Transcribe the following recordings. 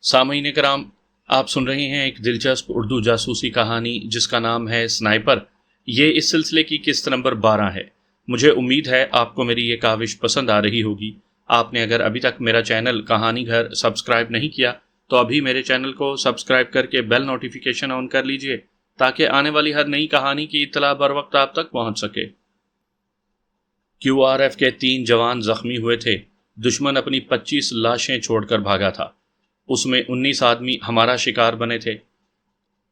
سامعین کرام، آپ سن رہے ہیں ایک دلچسپ اردو جاسوسی کہانی جس کا نام ہے سنائپر۔ یہ اس سلسلے کی قسط نمبر 12 ہے۔ مجھے امید ہے آپ کو میری یہ کاوش پسند آ رہی ہوگی۔ آپ نے اگر ابھی تک میرا چینل کہانی گھر سبسکرائب نہیں کیا تو ابھی میرے چینل کو سبسکرائب کر کے بیل نوٹیفیکیشن آن کر لیجئے تاکہ آنے والی ہر نئی کہانی کی اطلاع بر وقت آپ تک پہنچ سکے۔ QRF کے 3 جوان زخمی ہوئے تھے۔ دشمن اپنی 25 لاشیں چھوڑ کر بھاگا تھا۔ اس میں 19 آدمی ہمارا شکار بنے تھے۔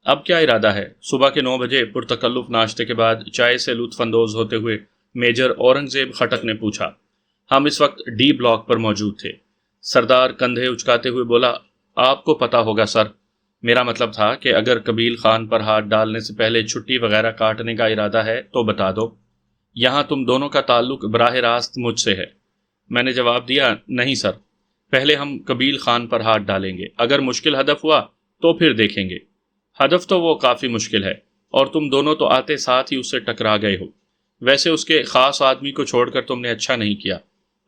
اب کیا ارادہ ہے؟ صبح کے 9 بجے پرتکلف ناشتے کے بعد چائے سے لطف اندوز ہوتے ہوئے میجر اورنگزیب خٹک نے پوچھا۔ ہم اس وقت ڈی بلاک پر موجود تھے۔ سردار کندھے اچکاتے ہوئے بولا، آپ کو پتا ہوگا سر۔ میرا مطلب تھا کہ اگر قبیل خان پر ہاتھ ڈالنے سے پہلے چھٹی وغیرہ کاٹنے کا ارادہ ہے تو بتا دو۔ یہاں تم دونوں کا تعلق براہ راست مجھ سے ہے۔ میں نے جواب دیا، نہیں سر، پہلے ہم قبیل خان پر ہاتھ ڈالیں گے، اگر مشکل ہدف ہوا تو پھر دیکھیں گے۔ ہدف تو وہ کافی مشکل ہے اور تم دونوں تو آتے ساتھ ہی اس سے ٹکرا گئے ہو۔ ویسے اس کے خاص آدمی کو چھوڑ کر تم نے اچھا نہیں کیا۔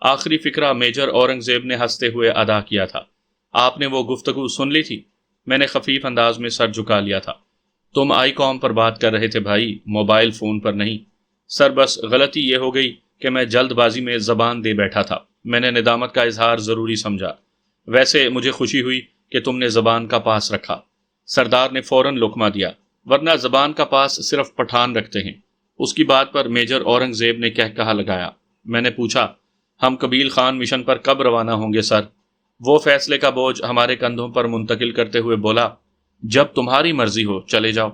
آخری فقرہ میجر اورنگزیب نے ہنستے ہوئے ادا کیا تھا۔ آپ نے وہ گفتگو سن لی تھی؟ میں نے خفیف انداز میں سر جھکا لیا تھا۔ تم آئی کام پر بات کر رہے تھے بھائی، موبائل فون پر نہیں۔ سر بس غلطی یہ ہو گئی کہ میں جلد بازی میں زبان دے بیٹھا تھا۔ میں نے ندامت کا اظہار ضروری سمجھا۔ ویسے مجھے خوشی ہوئی کہ تم نے زبان کا پاس رکھا۔ سردار نے فوراً لقمہ دیا، ورنہ زبان کا پاس صرف پٹھان رکھتے ہیں۔ اس کی بات پر میجر اورنگزیب نے کہا لگایا۔ میں نے پوچھا، ہم قبیل خان مشن پر کب روانہ ہوں گے سر؟ وہ فیصلے کا بوجھ ہمارے کندھوں پر منتقل کرتے ہوئے بولا، جب تمہاری مرضی ہو چلے جاؤ۔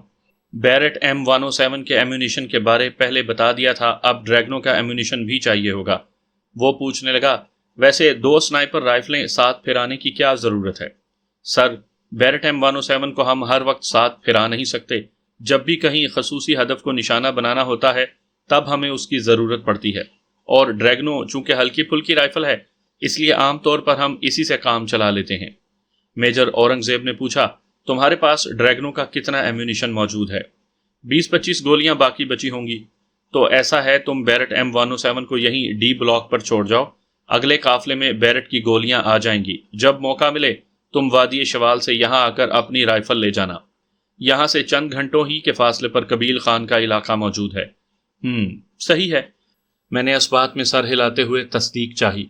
بیرٹ M107 کے ایمونیشن کے بارے پہلے بتا دیا تھا، اب ڈریگنو کا ایمونیشن بھی چاہیے ہوگا۔ وہ پوچھنے لگا، ویسے 2 سنائپر رائفلیں ساتھ پھرانے کی کیا ضرورت ہے؟ سر، بیرٹ M107 کو ہم ہر وقت ساتھ پھرا نہیں سکتے۔ جب بھی کہیں خصوصی ہدف کو نشانہ بنانا ہوتا ہے تب ہمیں اس کی ضرورت پڑتی ہے، اور ڈریگنو چونکہ ہلکی پھلکی رائفل ہے اس لیے عام طور پر ہم اسی سے کام چلا لیتے ہیں۔ میجر اورنگزیب نے پوچھا، تمہارے پاس ڈریگنو کا کتنا ایمونیشن موجود ہے؟ 20-25 گولیاں باقی بچی ہوں گی۔ تو ایسا ہے، تم بیرٹ M107 کو یہیں ڈی بلاک پر چھوڑ جاؤ۔ اگلے قافلے میں بیرٹ کی گولیاں آ جائیں گی۔ جب موقع ملے تم وادی شوال سے یہاں آ کر اپنی رائفل لے جانا۔ یہاں سے چند گھنٹوں ہی کے فاصلے پر قبیل خان کا علاقہ موجود ہے۔ صحیح ہے۔ میں نے اس بات میں سر ہلاتے ہوئے تصدیق چاہی۔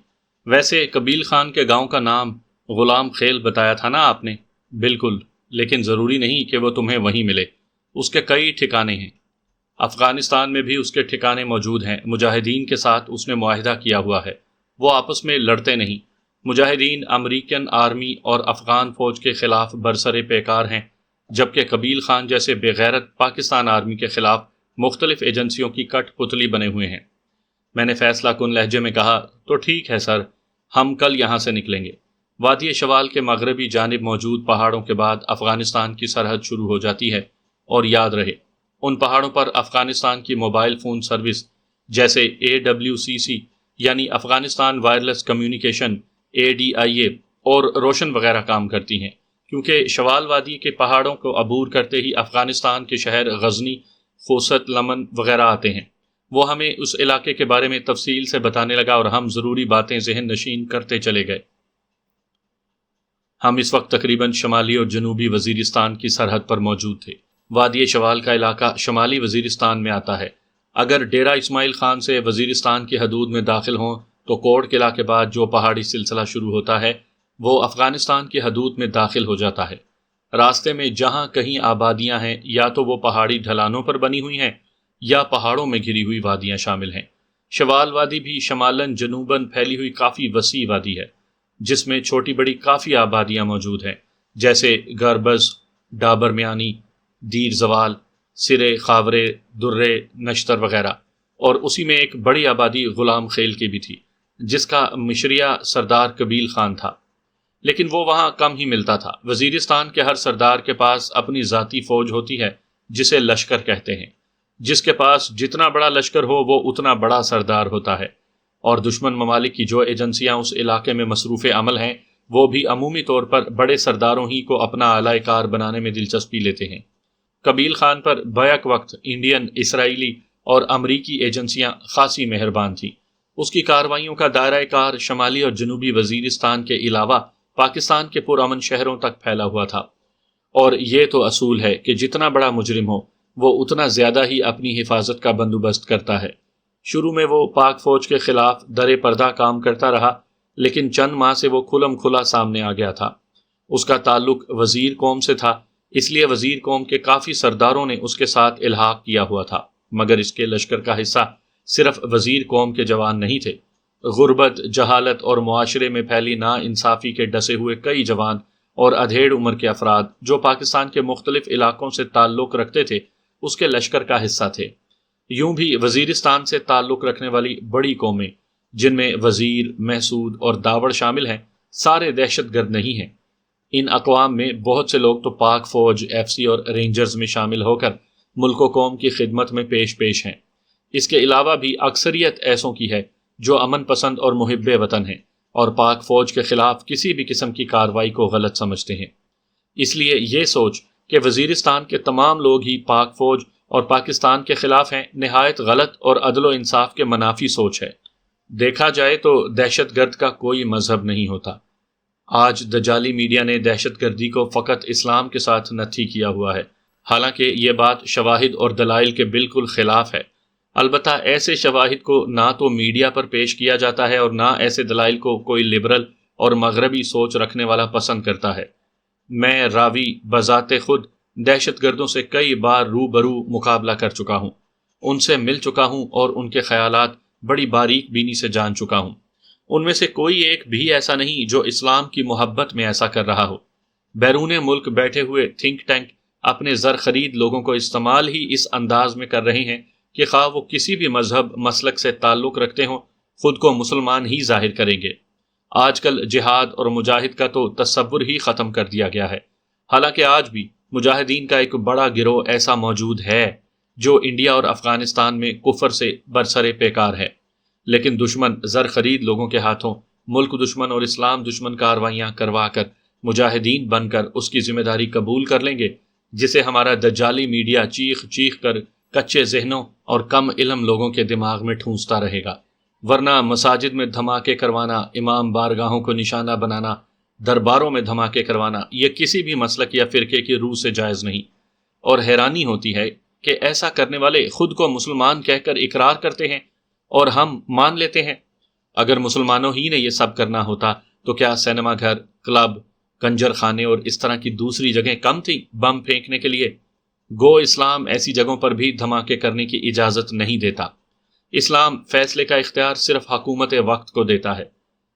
ویسے قبیل خان کے گاؤں کا نام غلام خیل بتایا تھا نا آپ نے؟ بالکل، لیکن ضروری نہیں کہ وہ تمہیں وہیں ملے۔ اس کے کئی ٹھکانے ہیں۔ افغانستان میں بھی اس کے ٹھکانے موجود ہیں۔ مجاہدین کے ساتھ اس نے معاہدہ کیا ہوا ہے۔ وہ آپس میں لڑتے نہیں۔ مجاہدین امریکن آرمی اور افغان فوج کے خلاف برسر پیکار ہیں، جبکہ قبیل خان جیسے بے غیرت پاکستان آرمی کے خلاف مختلف ایجنسیوں کی کٹ پتلی بنے ہوئے ہیں۔ میں نے فیصلہ کن لہجے میں کہا، تو ٹھیک ہے سر، ہم کل یہاں سے نکلیں گے۔ وادی شوال کے مغربی جانب موجود پہاڑوں کے بعد افغانستان کی سرحد شروع ہو جاتی ہے، اور یاد رہے ان پہاڑوں پر افغانستان کی موبائل فون سروس جیسے AWCC یعنی افغانستان وائرلیس کمیونیکیشن، ADIA اور روشن وغیرہ کام کرتی ہیں، کیونکہ شوال وادی کے پہاڑوں کو عبور کرتے ہی افغانستان کے شہر غزنی، خوست، لمن وغیرہ آتے ہیں۔ وہ ہمیں اس علاقے کے بارے میں تفصیل سے بتانے لگا اور ہم ضروری باتیں ذہن نشین کرتے چلے گئے۔ ہم اس وقت تقریباً شمالی اور جنوبی وزیرستان کی سرحد پر موجود تھے۔ وادی شوال کا علاقہ شمالی وزیرستان میں آتا ہے۔ اگر ڈیرہ اسماعیل خان سے وزیرستان کی حدود میں داخل ہوں تو کوٹ قلعہ کے بعد جو پہاڑی سلسلہ شروع ہوتا ہے وہ افغانستان کی حدود میں داخل ہو جاتا ہے۔ راستے میں جہاں کہیں آبادیاں ہیں یا تو وہ پہاڑی ڈھلانوں پر بنی ہوئی ہیں یا پہاڑوں میں گھری ہوئی وادیاں شامل ہیں۔ شوال وادی بھی شمالاً جنوباً پھیلی ہوئی کافی وسیع وادی ہے، جس میں چھوٹی بڑی کافی آبادیاں موجود ہیں، جیسے گربز، ڈابر میانی، دیر زوال، سرے، خاورے، درے، نشتر وغیرہ، اور اسی میں ایک بڑی آبادی غلام خیل کی بھی تھی، جس کا مشریہ سردار قبیل خان تھا، لیکن وہ وہاں کم ہی ملتا تھا۔ وزیرستان کے ہر سردار کے پاس اپنی ذاتی فوج ہوتی ہے جسے لشکر کہتے ہیں۔ جس کے پاس جتنا بڑا لشکر ہو وہ اتنا بڑا سردار ہوتا ہے، اور دشمن ممالک کی جو ایجنسیاں اس علاقے میں مصروف عمل ہیں وہ بھی عمومی طور پر بڑے سرداروں ہی کو اپنا اعلی کار بنانے میں دلچسپی لیتے ہیں۔ قبیل خان پر بیک وقت انڈین، اسرائیلی اور امریکی ایجنسیاں خاصی مہربان تھیں۔ اس کی کارروائیوں کا دائرہ کار شمالی اور جنوبی وزیرستان کے علاوہ پاکستان کے پرامن شہروں تک پھیلا ہوا تھا، اور یہ تو اصول ہے کہ جتنا بڑا مجرم ہو وہ اتنا زیادہ ہی اپنی حفاظت کا بندوبست کرتا ہے۔ شروع میں وہ پاک فوج کے خلاف در پردہ کام کرتا رہا، لیکن چند ماہ سے وہ کھلم کھلا سامنے آ گیا تھا۔ اس کا تعلق وزیر قوم سے تھا، اس لیے وزیر قوم کے کافی سرداروں نے اس کے ساتھ الحاق کیا ہوا تھا، مگر اس کے لشکر کا حصہ صرف وزیر قوم کے جوان نہیں تھے۔ غربت، جہالت اور معاشرے میں پھیلی نا انصافی کے ڈسے ہوئے کئی جوان اور ادھیڑ عمر کے افراد جو پاکستان کے مختلف علاقوں سے تعلق رکھتے تھے اس کے لشکر کا حصہ تھے۔ یوں بھی وزیرستان سے تعلق رکھنے والی بڑی قومیں، جن میں وزیر، محسود اور داوڑ شامل ہیں، سارے دہشت گرد نہیں ہیں۔ ان اقوام میں بہت سے لوگ تو پاک فوج، ایف سی اور رینجرز میں شامل ہو کر ملک و قوم کی خدمت میں پیش ہیں۔ اس کے علاوہ بھی اکثریت ایسوں کی ہے جو امن پسند اور محب وطن ہیں اور پاک فوج کے خلاف کسی بھی قسم کی کارروائی کو غلط سمجھتے ہیں۔ اس لیے یہ سوچ کہ وزیرستان کے تمام لوگ ہی پاک فوج اور پاکستان کے خلاف ہیں نہایت غلط اور عدل و انصاف کے منافی سوچ ہے۔ دیکھا جائے تو دہشت گرد کا کوئی مذہب نہیں ہوتا۔ آج دجالی میڈیا نے دہشت گردی کو فقط اسلام کے ساتھ نتھی کیا ہوا ہے، حالانکہ یہ بات شواہد اور دلائل کے بالکل خلاف ہے۔ البتہ ایسے شواہد کو نہ تو میڈیا پر پیش کیا جاتا ہے اور نہ ایسے دلائل کو کوئی لبرل اور مغربی سوچ رکھنے والا پسند کرتا ہے۔ میں راوی بذات خود دہشت گردوں سے کئی بار روبرو مقابلہ کر چکا ہوں، ان سے مل چکا ہوں اور ان کے خیالات بڑی باریک بینی سے جان چکا ہوں۔ ان میں سے کوئی ایک بھی ایسا نہیں جو اسلام کی محبت میں ایسا کر رہا ہو۔ بیرون ملک بیٹھے ہوئے تھنک ٹینک اپنے زر خرید لوگوں کو استعمال ہی اس انداز میں کر رہے ہیں کہ خواہ وہ کسی بھی مذہب مسلک سے تعلق رکھتے ہوں، خود کو مسلمان ہی ظاہر کریں گے۔ آج کل جہاد اور مجاہد کا تو تصور ہی ختم کر دیا گیا ہے، حالانکہ آج بھی مجاہدین کا ایک بڑا گروہ ایسا موجود ہے جو انڈیا اور افغانستان میں کفر سے برسر پیکار ہے، لیکن دشمن زر خرید لوگوں کے ہاتھوں ملک دشمن اور اسلام دشمن کارروائیاں کروا کر مجاہدین بن کر اس کی ذمہ داری قبول کر لیں گے، جسے ہمارا دجالی میڈیا چیخ چیخ کر کچے ذہنوں اور کم علم لوگوں کے دماغ میں ٹھونستا رہے گا۔ ورنہ مساجد میں دھماکے کروانا، امام بارگاہوں کو نشانہ بنانا، درباروں میں دھماکے کروانا، یہ کسی بھی مسلک یا فرقے کی روح سے جائز نہیں، اور حیرانی ہوتی ہے کہ ایسا کرنے والے خود کو مسلمان کہہ کر اقرار کرتے ہیں اور ہم مان لیتے ہیں۔ اگر مسلمانوں ہی نے یہ سب کرنا ہوتا تو کیا سینما گھر، کلب، کنجر خانے اور اس طرح کی دوسری جگہیں کم تھیں بم پھینکنے کے لیے؟ گو اسلام ایسی جگہوں پر بھی دھماکے کرنے کی اجازت نہیں دیتا۔ اسلام فیصلے کا اختیار صرف حکومت وقت کو دیتا ہے۔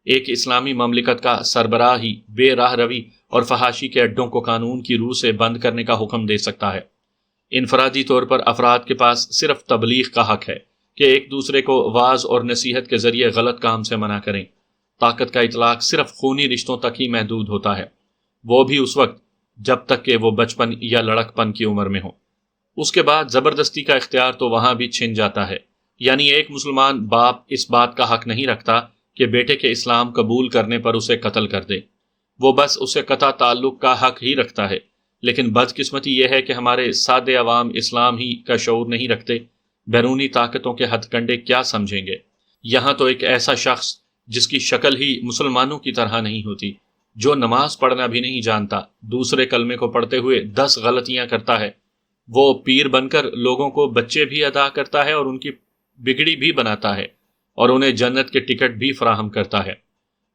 ایک اسلامی مملکت کا سربراہ ہی بے راہ روی اور فحاشی کے اڈوں کو قانون کی روح سے بند کرنے کا حکم دے سکتا ہے۔ انفرادی طور پر افراد کے پاس صرف تبلیغ کا حق ہے کہ ایک دوسرے کو واعظ اور نصیحت کے ذریعے غلط کام سے منع کریں۔ طاقت کا اطلاق صرف خونی رشتوں تک ہی محدود ہوتا ہے، وہ بھی اس وقت جب تک کہ وہ بچپن یا لڑک پن کی عمر میں ہو۔ اس کے بعد زبردستی کا اختیار تو وہاں بھی چھن جاتا ہے، یعنی ایک مسلمان باپ اس بات کا حق نہیں رکھتا کہ بیٹے کے اسلام قبول کرنے پر اسے قتل کر دے، وہ بس اسے قطع تعلق کا حق ہی رکھتا ہے۔ لیکن بدقسمتی یہ ہے کہ ہمارے سادے عوام اسلام ہی کا شعور نہیں رکھتے، بیرونی طاقتوں کے ہتھ کنڈے کیا سمجھیں گے؟ یہاں تو ایک ایسا شخص جس کی شکل ہی مسلمانوں کی طرح نہیں ہوتی، جو نماز پڑھنا بھی نہیں جانتا، دوسرے کلمے کو پڑھتے ہوئے 10 غلطیاں کرتا ہے، وہ پیر بن کر لوگوں کو بچے بھی ادا کرتا ہے اور ان کی بگڑی بھی بناتا ہے اور انہیں جنت کے ٹکٹ بھی فراہم کرتا ہے۔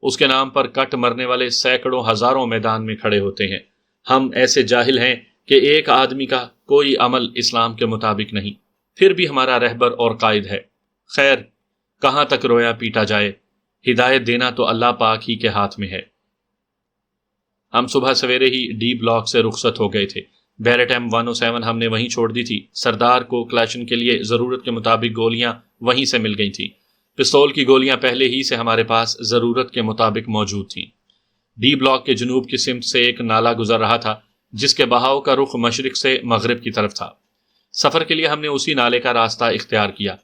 اس کے نام پر کٹ مرنے والے سینکڑوں ہزاروں میدان میں کھڑے ہوتے ہیں۔ ہم ایسے جاہل ہیں کہ ایک آدمی کا کوئی عمل اسلام کے مطابق نہیں، پھر بھی ہمارا رہبر اور قائد ہے۔ خیر، کہاں تک رویا پیٹا جائے، ہدایت دینا تو اللہ پاک ہی کے ہاتھ میں ہے۔ ہم صبح سویرے ہی ڈی بلاک سے رخصت ہو گئے تھے۔ بیرٹ M107 ہم نے وہیں چھوڑ دی تھی۔ سردار کو کلاشن کے لیے ضرورت کے مطابق گولیاں وہیں سے مل گئی تھیں۔ پستول کی گولیاں پہلے ہی سے ہمارے پاس ضرورت کے مطابق موجود تھیں۔ ڈی بلاک کے جنوب کی سمت سے ایک نالہ گزر رہا تھا جس کے بہاؤ کا رخ مشرق سے مغرب کی طرف تھا۔ سفر کے لیے ہم نے اسی نالے کا راستہ اختیار کیا۔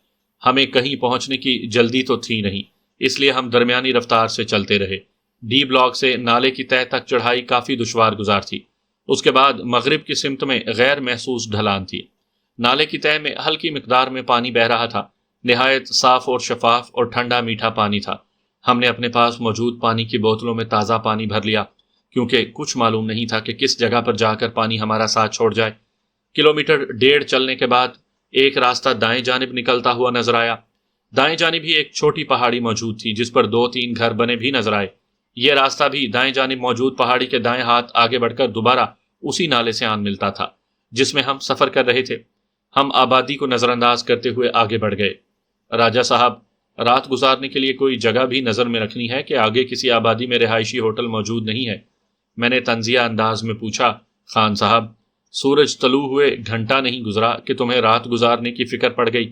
ہمیں کہیں پہنچنے کی جلدی تو تھی نہیں، اس لیے ہم درمیانی رفتار سے چلتے رہے۔ ڈی بلاک سے نالے کی تہہ تک چڑھائی کافی دشوار گزار تھی۔ اس کے بعد مغرب کی سمت میں غیر محسوس ڈھلان تھی۔ نالے کی تہہ میں ہلکی مقدار میں پانی بہہ رہا تھا، نہایت صاف اور شفاف اور ٹھنڈا میٹھا پانی تھا۔ ہم نے اپنے پاس موجود پانی کی بوتلوں میں تازہ پانی بھر لیا، کیونکہ کچھ معلوم نہیں تھا کہ کس جگہ پر جا کر پانی ہمارا ساتھ چھوڑ جائے۔ کلومیٹر 1.5 چلنے کے بعد ایک راستہ دائیں جانب نکلتا ہوا نظر آیا۔ دائیں جانب ہی ایک چھوٹی پہاڑی موجود تھی جس پر 2-3 گھر بنے بھی نظر آئے۔ یہ راستہ بھی دائیں جانب موجود پہاڑی کے دائیں ہاتھ آگے بڑھ کر دوبارہ اسی نالے سے آن ملتا تھا جس میں ہم سفر کر رہے تھے۔ ہم آبادی کو نظر انداز کرتے ہوئے آگے بڑھ گئے۔ راجہ صاحب، رات گزارنے کے لیے کوئی جگہ بھی نظر میں رکھنی ہے کہ آگے کسی آبادی میں رہائشی ہوٹل موجود نہیں ہے؟ میں نے طنزیہ انداز میں پوچھا۔ خان صاحب، سورج طلوع ہوئے گھنٹہ نہیں گزرا کہ تمہیں رات گزارنے کی فکر پڑ گئی۔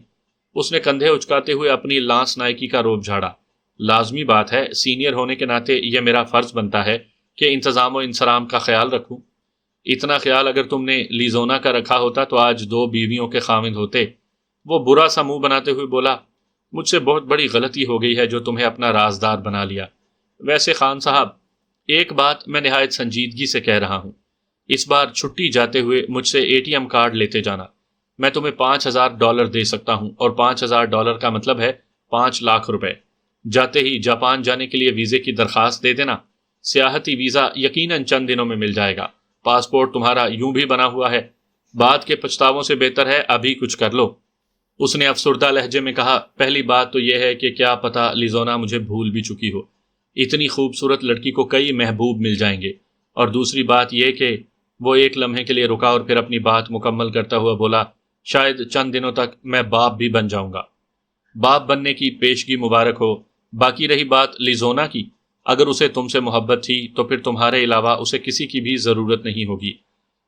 اس نے کندھے اچکاتے ہوئے اپنی لانس نائکی کا روب جھاڑا۔ لازمی بات ہے، سینئر ہونے کے ناطے یہ میرا فرض بنتا ہے کہ انتظام و انصرام کا خیال رکھوں۔ اتنا خیال اگر تم نے لیزونا کا رکھا ہوتا تو آج 2 بیویوں کے خاوند ہوتے۔ وہ برا سا منہ بناتے ہوئے بولا، مجھ سے بہت بڑی غلطی ہو گئی ہے جو تمہیں اپنا رازدار بنا لیا۔ ویسے خان صاحب، ایک بات میں نہایت سنجیدگی سے کہہ رہا ہوں، اس بار چھٹی جاتے ہوئے مجھ سے ATM کارڈ لیتے جانا۔ میں تمہیں $5000 دے سکتا ہوں، اور $5000 کا مطلب ہے 5 لاکھ روپے۔ جاتے ہی جاپان جانے کے لیے ویزے کی درخواست دے دینا۔ سیاحتی ویزا یقیناً چند دنوں میں مل جائے گا۔ پاسپورٹ تمہارا یوں بھی بنا ہوا ہے، بعد کے پچھتاووں سے بہتر ہے ابھی کچھ کر لو۔ اس نے افسردہ لہجے میں کہا، پہلی بات تو یہ ہے کہ کیا پتہ لیزونا مجھے بھول بھی چکی ہو۔ اتنی خوبصورت لڑکی کو کئی محبوب مل جائیں گے۔ اور دوسری بات یہ کہ وہ ایک لمحے کے لیے رکا اور پھر اپنی بات مکمل کرتا ہوا بولا، شاید چند دنوں تک میں باپ بھی بن جاؤں گا۔ باپ بننے کی پیشگی مبارک ہو۔ باقی رہی بات لیزونا کی، اگر اسے تم سے محبت تھی تو پھر تمہارے علاوہ اسے کسی کی بھی ضرورت نہیں ہوگی۔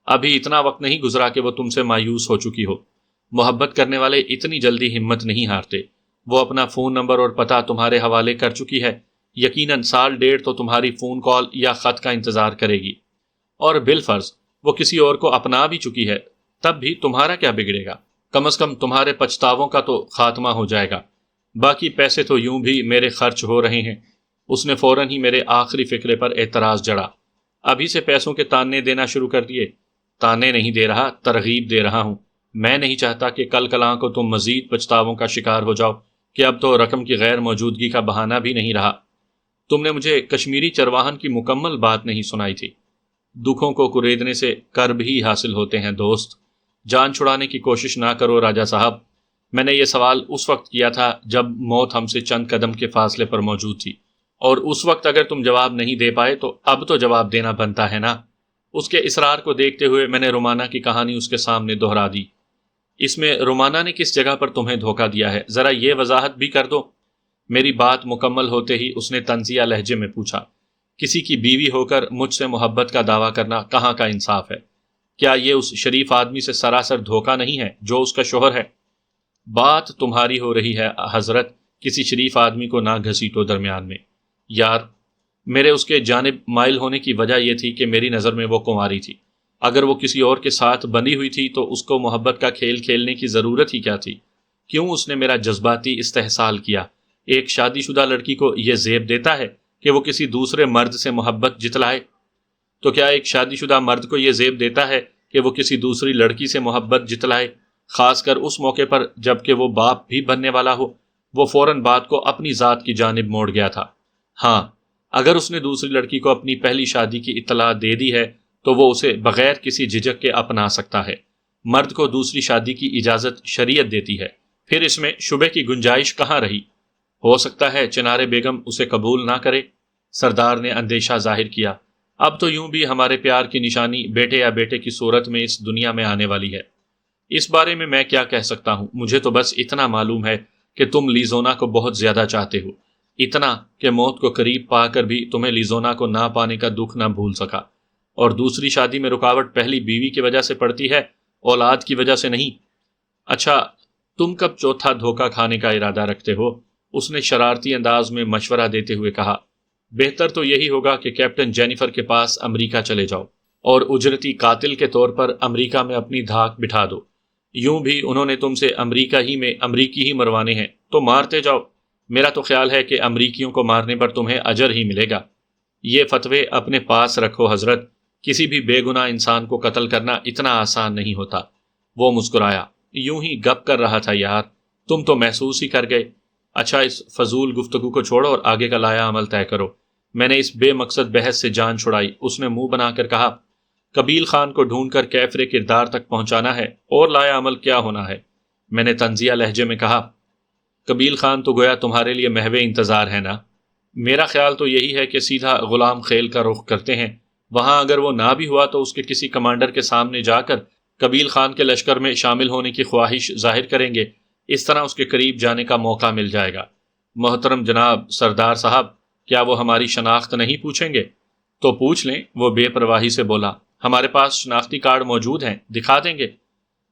ابھی اتنا وقت نہیں گزرا کہ وہ تم سے مایوس ہو چکی ہو۔ محبت کرنے والے اتنی جلدی ہمت نہیں ہارتے۔ وہ اپنا فون نمبر اور پتہ تمہارے حوالے کر چکی ہے۔ یقیناً 1.5 سال تو تمہاری فون کال یا خط کا انتظار کرے گی، اور بالفرض وہ کسی اور کو اپنا بھی چکی ہے، تب بھی تمہارا کیا بگڑے گا؟ کم از کم تمہارے پچھتاووں کا تو خاتمہ ہو جائے گا۔ باقی پیسے تو یوں بھی میرے خرچ ہو رہے ہیں۔ اس نے فوراً ہی میرے آخری فقرے پر اعتراض جڑا۔ ابھی سے پیسوں کے تانے دینا شروع کر دیے؟ تانے نہیں دے رہا، ترغیب دے رہا ہوں۔ میں نہیں چاہتا کہ کل کلاں کو تم مزید پچھتاووں کا شکار ہو جاؤ کہ اب تو رقم کی غیر موجودگی کا بہانہ بھی نہیں رہا۔ تم نے مجھے کشمیری چرواہن کی مکمل بات نہیں سنائی تھی۔ دکھوں کو کریدنے سے کرب ہی حاصل ہوتے ہیں دوست۔ جان چھڑانے کی کوشش نہ کرو راجہ صاحب۔ میں نے یہ سوال اس وقت کیا تھا جب موت ہم سے چند قدم کے فاصلے پر موجود تھی، اور اس وقت اگر تم جواب نہیں دے پائے تو اب تو جواب دینا بنتا ہے نا۔ اس کے اصرار کو دیکھتے ہوئے میں نے رومانہ کی کہانی اس کے سامنے دہرا دی۔ اس میں رومانہ نے کس جگہ پر تمہیں دھوکہ دیا ہے، ذرا یہ وضاحت بھی کر دو۔ میری بات مکمل ہوتے ہی اس نے طنزیہ لہجے میں پوچھا، کسی کی بیوی ہو کر مجھ سے محبت کا دعویٰ کرنا کہاں کا انصاف ہے؟ کیا یہ اس شریف آدمی سے سراسر دھوکہ نہیں ہے جو اس کا شوہر ہے؟ بات تمہاری ہو رہی ہے حضرت، کسی شریف آدمی کو نہ گھسیٹو درمیان میں۔ یار، میرے اس کے جانب مائل ہونے کی وجہ یہ تھی کہ میری نظر میں وہ کنواری تھی۔ اگر وہ کسی اور کے ساتھ بندھی ہوئی تھی تو اس کو محبت کا کھیل کھیلنے کی ضرورت ہی کیا تھی؟ کیوں اس نے میرا جذباتی استحصال کیا؟ ایک شادی شدہ لڑکی کو یہ زیب دیتا ہے کہ وہ کسی دوسرے مرد سے محبت جتلائے؟ تو کیا ایک شادی شدہ مرد کو یہ زیب دیتا ہے کہ وہ کسی دوسری لڑکی سے محبت جتلائے، خاص کر اس موقع پر جب کہ وہ باپ بھی بننے والا ہو؟ وہ فوراً بات کو اپنی ذات کی جانب موڑ گیا تھا۔ ہاں، اگر اس نے دوسری لڑکی کو اپنی پہلی شادی کی اطلاع دے دی ہے تو وہ اسے بغیر کسی جھجک کے اپنا سکتا ہے۔ مرد کو دوسری شادی کی اجازت شریعت دیتی ہے، پھر اس میں شبے کی گنجائش کہاں رہی؟ ہو سکتا ہے چنارے بیگم اسے قبول نہ کرے، سردار نے اندیشہ ظاہر کیا۔ اب تو یوں بھی ہمارے پیار کی نشانی بیٹے یا بیٹے کی صورت میں اس دنیا میں آنے والی ہے۔ اس بارے میں میں کیا کہہ سکتا ہوں؟ مجھے تو بس اتنا معلوم ہے کہ تم لیزونا کو بہت زیادہ چاہتے ہو، اتنا کہ موت کو قریب پا کر بھی تمہیں لیزونا کو نہ پانے کا دکھ نہ بھول سکا۔ اور دوسری شادی میں رکاوٹ پہلی بیوی کی وجہ سے پڑتی ہے، اولاد کی وجہ سے نہیں۔ اچھا، تم کب چوتھا دھوکہ کھانے کا ارادہ رکھتے ہو؟ اس نے شرارتی انداز میں مشورہ دیتے ہوئے کہا۔ بہتر تو یہی ہوگا کہ کیپٹن جینیفر کے پاس امریکہ چلے جاؤ اور اجرتی قاتل کے طور پر امریکہ میں اپنی دھاک بٹھا دو۔ یوں بھی انہوں نے تم سے امریکہ ہی میں امریکی ہی مروانے ہیں، تو مارتے جاؤ۔ میرا تو خیال ہے کہ امریکیوں کو مارنے پر تمہیں اجر ہی ملے گا۔ یہ فتوے اپنے پاس رکھو حضرت، کسی بھی بے گناہ انسان کو قتل کرنا اتنا آسان نہیں ہوتا۔ وہ مسکرایا، یوں ہی گپ کر رہا تھا یار، تم تو محسوس ہی کر گئے۔ اچھا اس فضول گفتگو کو چھوڑو اور آگے کا لایا عمل طے کرو۔ میں نے اس بے مقصد بحث سے جان چھڑائی۔ اس نے منہ بنا کر کہا، قبیل خان کو ڈھونڈ کر کیفر کردار تک پہنچانا ہے، اور لایا عمل کیا ہونا ہے؟ میں نے طنزیہ لہجے میں کہا، قبیل خان تو گویا تمہارے لیے محو انتظار ہے نا؟ میرا خیال تو یہی ہے کہ سیدھا غلام خیل کا رخ کرتے ہیں، وہاں اگر وہ نہ بھی ہوا تو اس کے کسی کمانڈر کے سامنے جا کر قبیل خان کے لشکر میں شامل ہونے کی خواہش ظاہر کریں گے، اس طرح اس کے قریب جانے کا موقع مل جائے گا۔ محترم جناب سردار صاحب، کیا وہ ہماری شناخت نہیں پوچھیں گے؟ تو پوچھ لیں، وہ بے پرواہی سے بولا، ہمارے پاس شناختی کارڈ موجود ہیں، دکھا دیں گے۔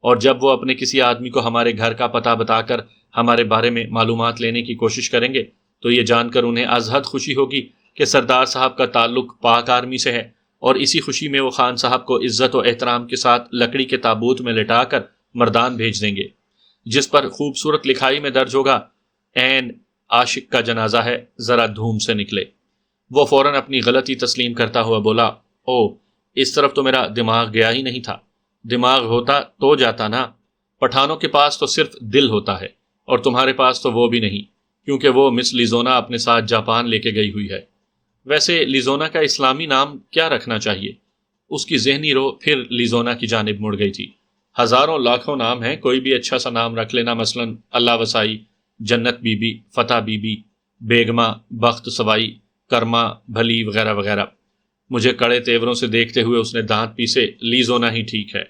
اور جب وہ اپنے کسی آدمی کو ہمارے گھر کا پتہ بتا کر ہمارے بارے میں معلومات لینے کی کوشش کریں گے تو یہ جان کر انہیں از حد خوشی ہوگی کہ سردار صاحب کا تعلق پاک آرمی سے ہے، اور اسی خوشی میں وہ خان صاحب کو عزت و احترام کے ساتھ لکڑی کے تابوت میں لٹا کر مردان بھیج دیں گے، جس پر خوبصورت لکھائی میں درج ہوگا، عین عاشق کا جنازہ ہے، ذرا دھوم سے نکلے۔ وہ فوراً اپنی غلطی تسلیم کرتا ہوا بولا، او اس طرف تو میرا دماغ گیا ہی نہیں تھا، دماغ ہوتا تو جاتا نا، پٹھانوں کے پاس تو صرف دل ہوتا ہے، اور تمہارے پاس تو وہ بھی نہیں، کیونکہ وہ مس لیزونا اپنے ساتھ جاپان لے کے گئی ہوئی ہے۔ ویسے لیزونا کا اسلامی نام کیا رکھنا چاہیے؟ اس کی ذہنی رو پھر لیزونا کی جانب مڑ گئی تھی۔ ہزاروں لاکھوں نام ہیں، کوئی بھی اچھا سا نام رکھ لینا، مثلا اللہ وسائی، جنت بی بی، فتح بی بی، بیگمہ، بخت سوائی، کرما، بھلی وغیرہ وغیرہ۔ مجھے کڑے تیوروں سے دیکھتے ہوئے اس نے دانت پیسے، لیزونا ہی ٹھیک ہے۔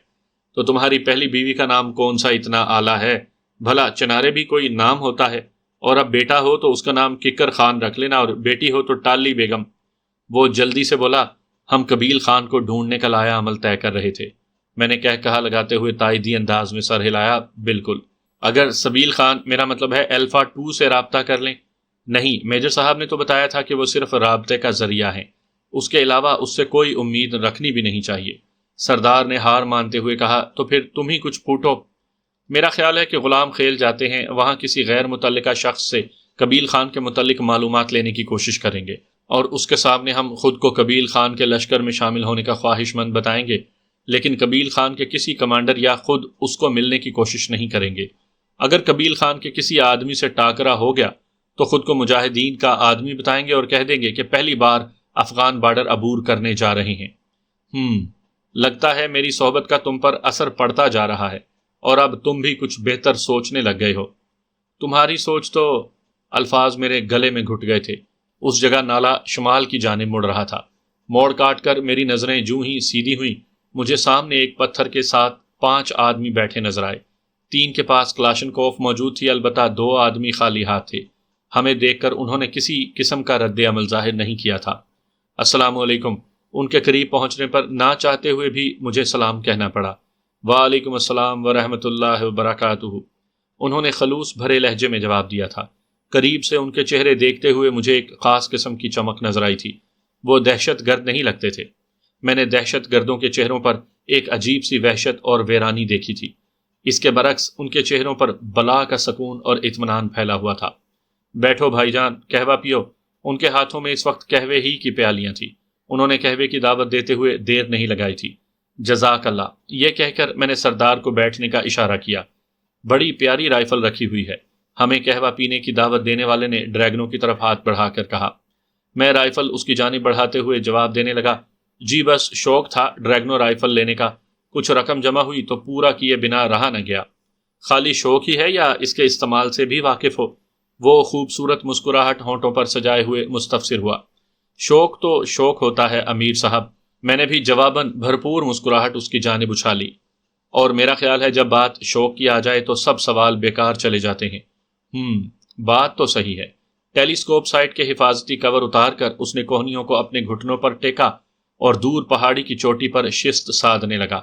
تو تمہاری پہلی بیوی کا نام کون سا اتنا اعلیٰ ہے؟ بھلا چنارے بھی کوئی نام ہوتا ہے، اور اب بیٹا ہو تو اس کا نام ککر خان رکھ لینا، اور بیٹی ہو تو ٹالی بیگم۔ وہ جلدی سے بولا، ہم قبیل خان کو ڈھونڈنے کا لایا عمل طے کر رہے تھے۔ میں نے کہا لگاتے ہوئے تائیدی انداز میں سر ہلایا، بالکل۔ اگر سبیل خان، میرا مطلب ہے الفا 2 سے رابطہ کر لیں؟ نہیں، میجر صاحب نے تو بتایا تھا کہ وہ صرف رابطے کا ذریعہ ہیں، اس کے علاوہ اس سے کوئی امید رکھنی بھی نہیں چاہیے۔ سردار نے ہار مانتے ہوئے کہا، تو پھر تم ہی کچھ پھوٹو۔ میرا خیال ہے کہ غلام خیل جاتے ہیں، وہاں کسی غیر متعلقہ شخص سے قبیل خان کے متعلق معلومات لینے کی کوشش کریں گے، اور اس کے سامنے ہم خود کو قبیل خان کے لشکر میں شامل ہونے کا خواہش مند بتائیں گے، لیکن قبیل خان کے کسی کمانڈر یا خود اس کو ملنے کی کوشش نہیں کریں گے۔ اگر قبیل خان کے کسی آدمی سے ٹاکرا ہو گیا تو خود کو مجاہدین کا آدمی بتائیں گے اور کہہ دیں گے کہ پہلی بار افغان بارڈر عبور کرنے جا رہے ہیں۔ لگتا ہے میری صحبت کا تم پر اثر پڑتا جا رہا ہے، اور اب تم بھی کچھ بہتر سوچنے لگ گئے ہو۔ تمہاری سوچ تو… الفاظ میرے گلے میں گھٹ گئے تھے۔ اس جگہ نالا شمال کی جانب مڑ رہا تھا۔ موڑ کاٹ کر میری نظریں جوں ہی سیدھی ہوئیں، مجھے سامنے ایک پتھر کے ساتھ 5 آدمی بیٹھے نظر آئے۔ 3 کے پاس کلاشنکوف موجود تھی، البتہ 2 آدمی خالی ہاتھ تھے۔ ہمیں دیکھ کر انہوں نے کسی قسم کا رد عمل ظاہر نہیں کیا تھا۔ السلام علیکم۔ ان کے قریب پہنچنے پر نہ چاہتے ہوئے بھی مجھے سلام کہنا پڑا۔ وعلیکم السلام ورحمۃ اللہ وبرکاتہ، انہوں نے خلوص بھرے لہجے میں جواب دیا تھا۔ قریب سے ان کے چہرے دیکھتے ہوئے مجھے ایک خاص قسم کی چمک نظر آئی تھی۔ وہ دہشت گرد نہیں لگتے تھے۔ میں نے دہشت گردوں کے چہروں پر ایک عجیب سی وحشت اور ویرانی دیکھی تھی۔ اس کے برعکس ان کے چہروں پر بلا کا سکون اور اطمینان پھیلا ہوا تھا۔ بیٹھو بھائی جان، قہوہ پیو۔ ان کے ہاتھوں میں اس وقت قہوے ہی کی پیالیاں تھیں۔ انہوں نے قہوے کی دعوت دیتے ہوئے دیر نہیں لگائی تھی۔ جزاک اللہ، یہ کہہ کر میں نے سردار کو بیٹھنے کا اشارہ کیا۔ بڑی پیاری رائفل رکھی ہوئی ہے، ہمیں قہوہ پینے کی دعوت دینے والے نے ڈریگنوں کی طرف ہاتھ بڑھا کر کہا۔ میں رائفل اس کی جانب بڑھاتے ہوئے جواب دینے لگا، جی بس شوق تھا ڈریگنو رائفل لینے کا، کچھ رقم جمع ہوئی تو پورا کیے بنا رہا نہ گیا۔ خالی شوق ہی ہے یا اس کے استعمال سے بھی واقف ہو؟ وہ خوبصورت مسکراہٹ ہونٹوں پر سجائے ہوئے مستفسر ہوا۔ شوق تو شوق ہوتا ہے امیر صاحب، میں نے بھی جواباً بھرپور مسکراہٹ اس کی جانب اچھالی، اور میرا خیال ہے جب بات شوق کی آ جائے تو سب سوال بیکار چلے جاتے ہیں۔ بات تو صحیح ہے۔ ٹیلیسکوپ سائٹ کے حفاظتی کور اتار کر اس نے کوہنیوں کو اپنے گھٹنوں پر ٹیکا اور دور پہاڑی کی چوٹی پر شست سادنے لگا۔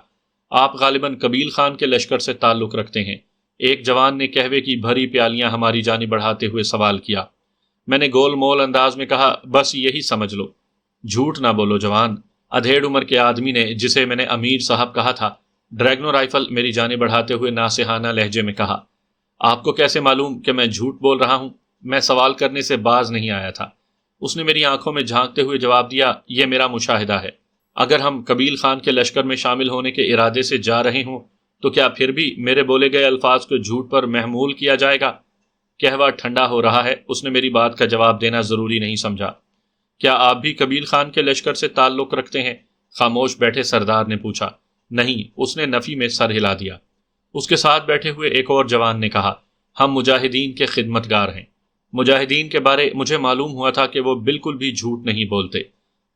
آپ غالباً قبیل خان کے لشکر سے تعلق رکھتے ہیں؟ ایک جوان نے قہوے کی بھری پیالیاں ہماری جانب بڑھاتے ہوئے سوال کیا۔ میں نے گول مول انداز میں کہا، بس یہی سمجھ لو۔ جھوٹ نہ بولو جوان، ادھیڑ عمر کے آدمی نے، جسے میں نے امیر صاحب کہا تھا، ڈریگنو رائفل میری جانب بڑھاتے ہوئے ناصحانہ لہجے میں کہا۔ آپ کو کیسے معلوم کہ میں جھوٹ بول رہا ہوں؟ میں سوال کرنے سے باز نہیں آیا تھا۔ اس نے میری آنکھوں میں جھانکتے ہوئے جواب دیا، یہ میرا مشاہدہ ہے۔ اگر ہم قبیل خان کے لشکر میں شامل ہونے کے ارادے سے جا رہے ہوں تو کیا پھر بھی میرے بولے گئے الفاظ کو جھوٹ پر محمول کیا جائے گا؟ قہوہ ٹھنڈا ہو رہا ہے، اس نے میری بات کا جواب دینا ضروری نہیں سمجھا۔ کیا آپ بھی قبیل خان کے لشکر سے تعلق رکھتے ہیں؟ خاموش بیٹھے سردار نے پوچھا۔ نہیں، اس نے نفی میں سر ہلا دیا۔ اس کے ساتھ بیٹھے ہوئے ایک اور جوان نے کہا، ہم مجاہدین کے خدمتگار ہیں۔ مجاہدین کے بارے مجھے معلوم ہوا تھا کہ وہ بالکل بھی جھوٹ نہیں بولتے۔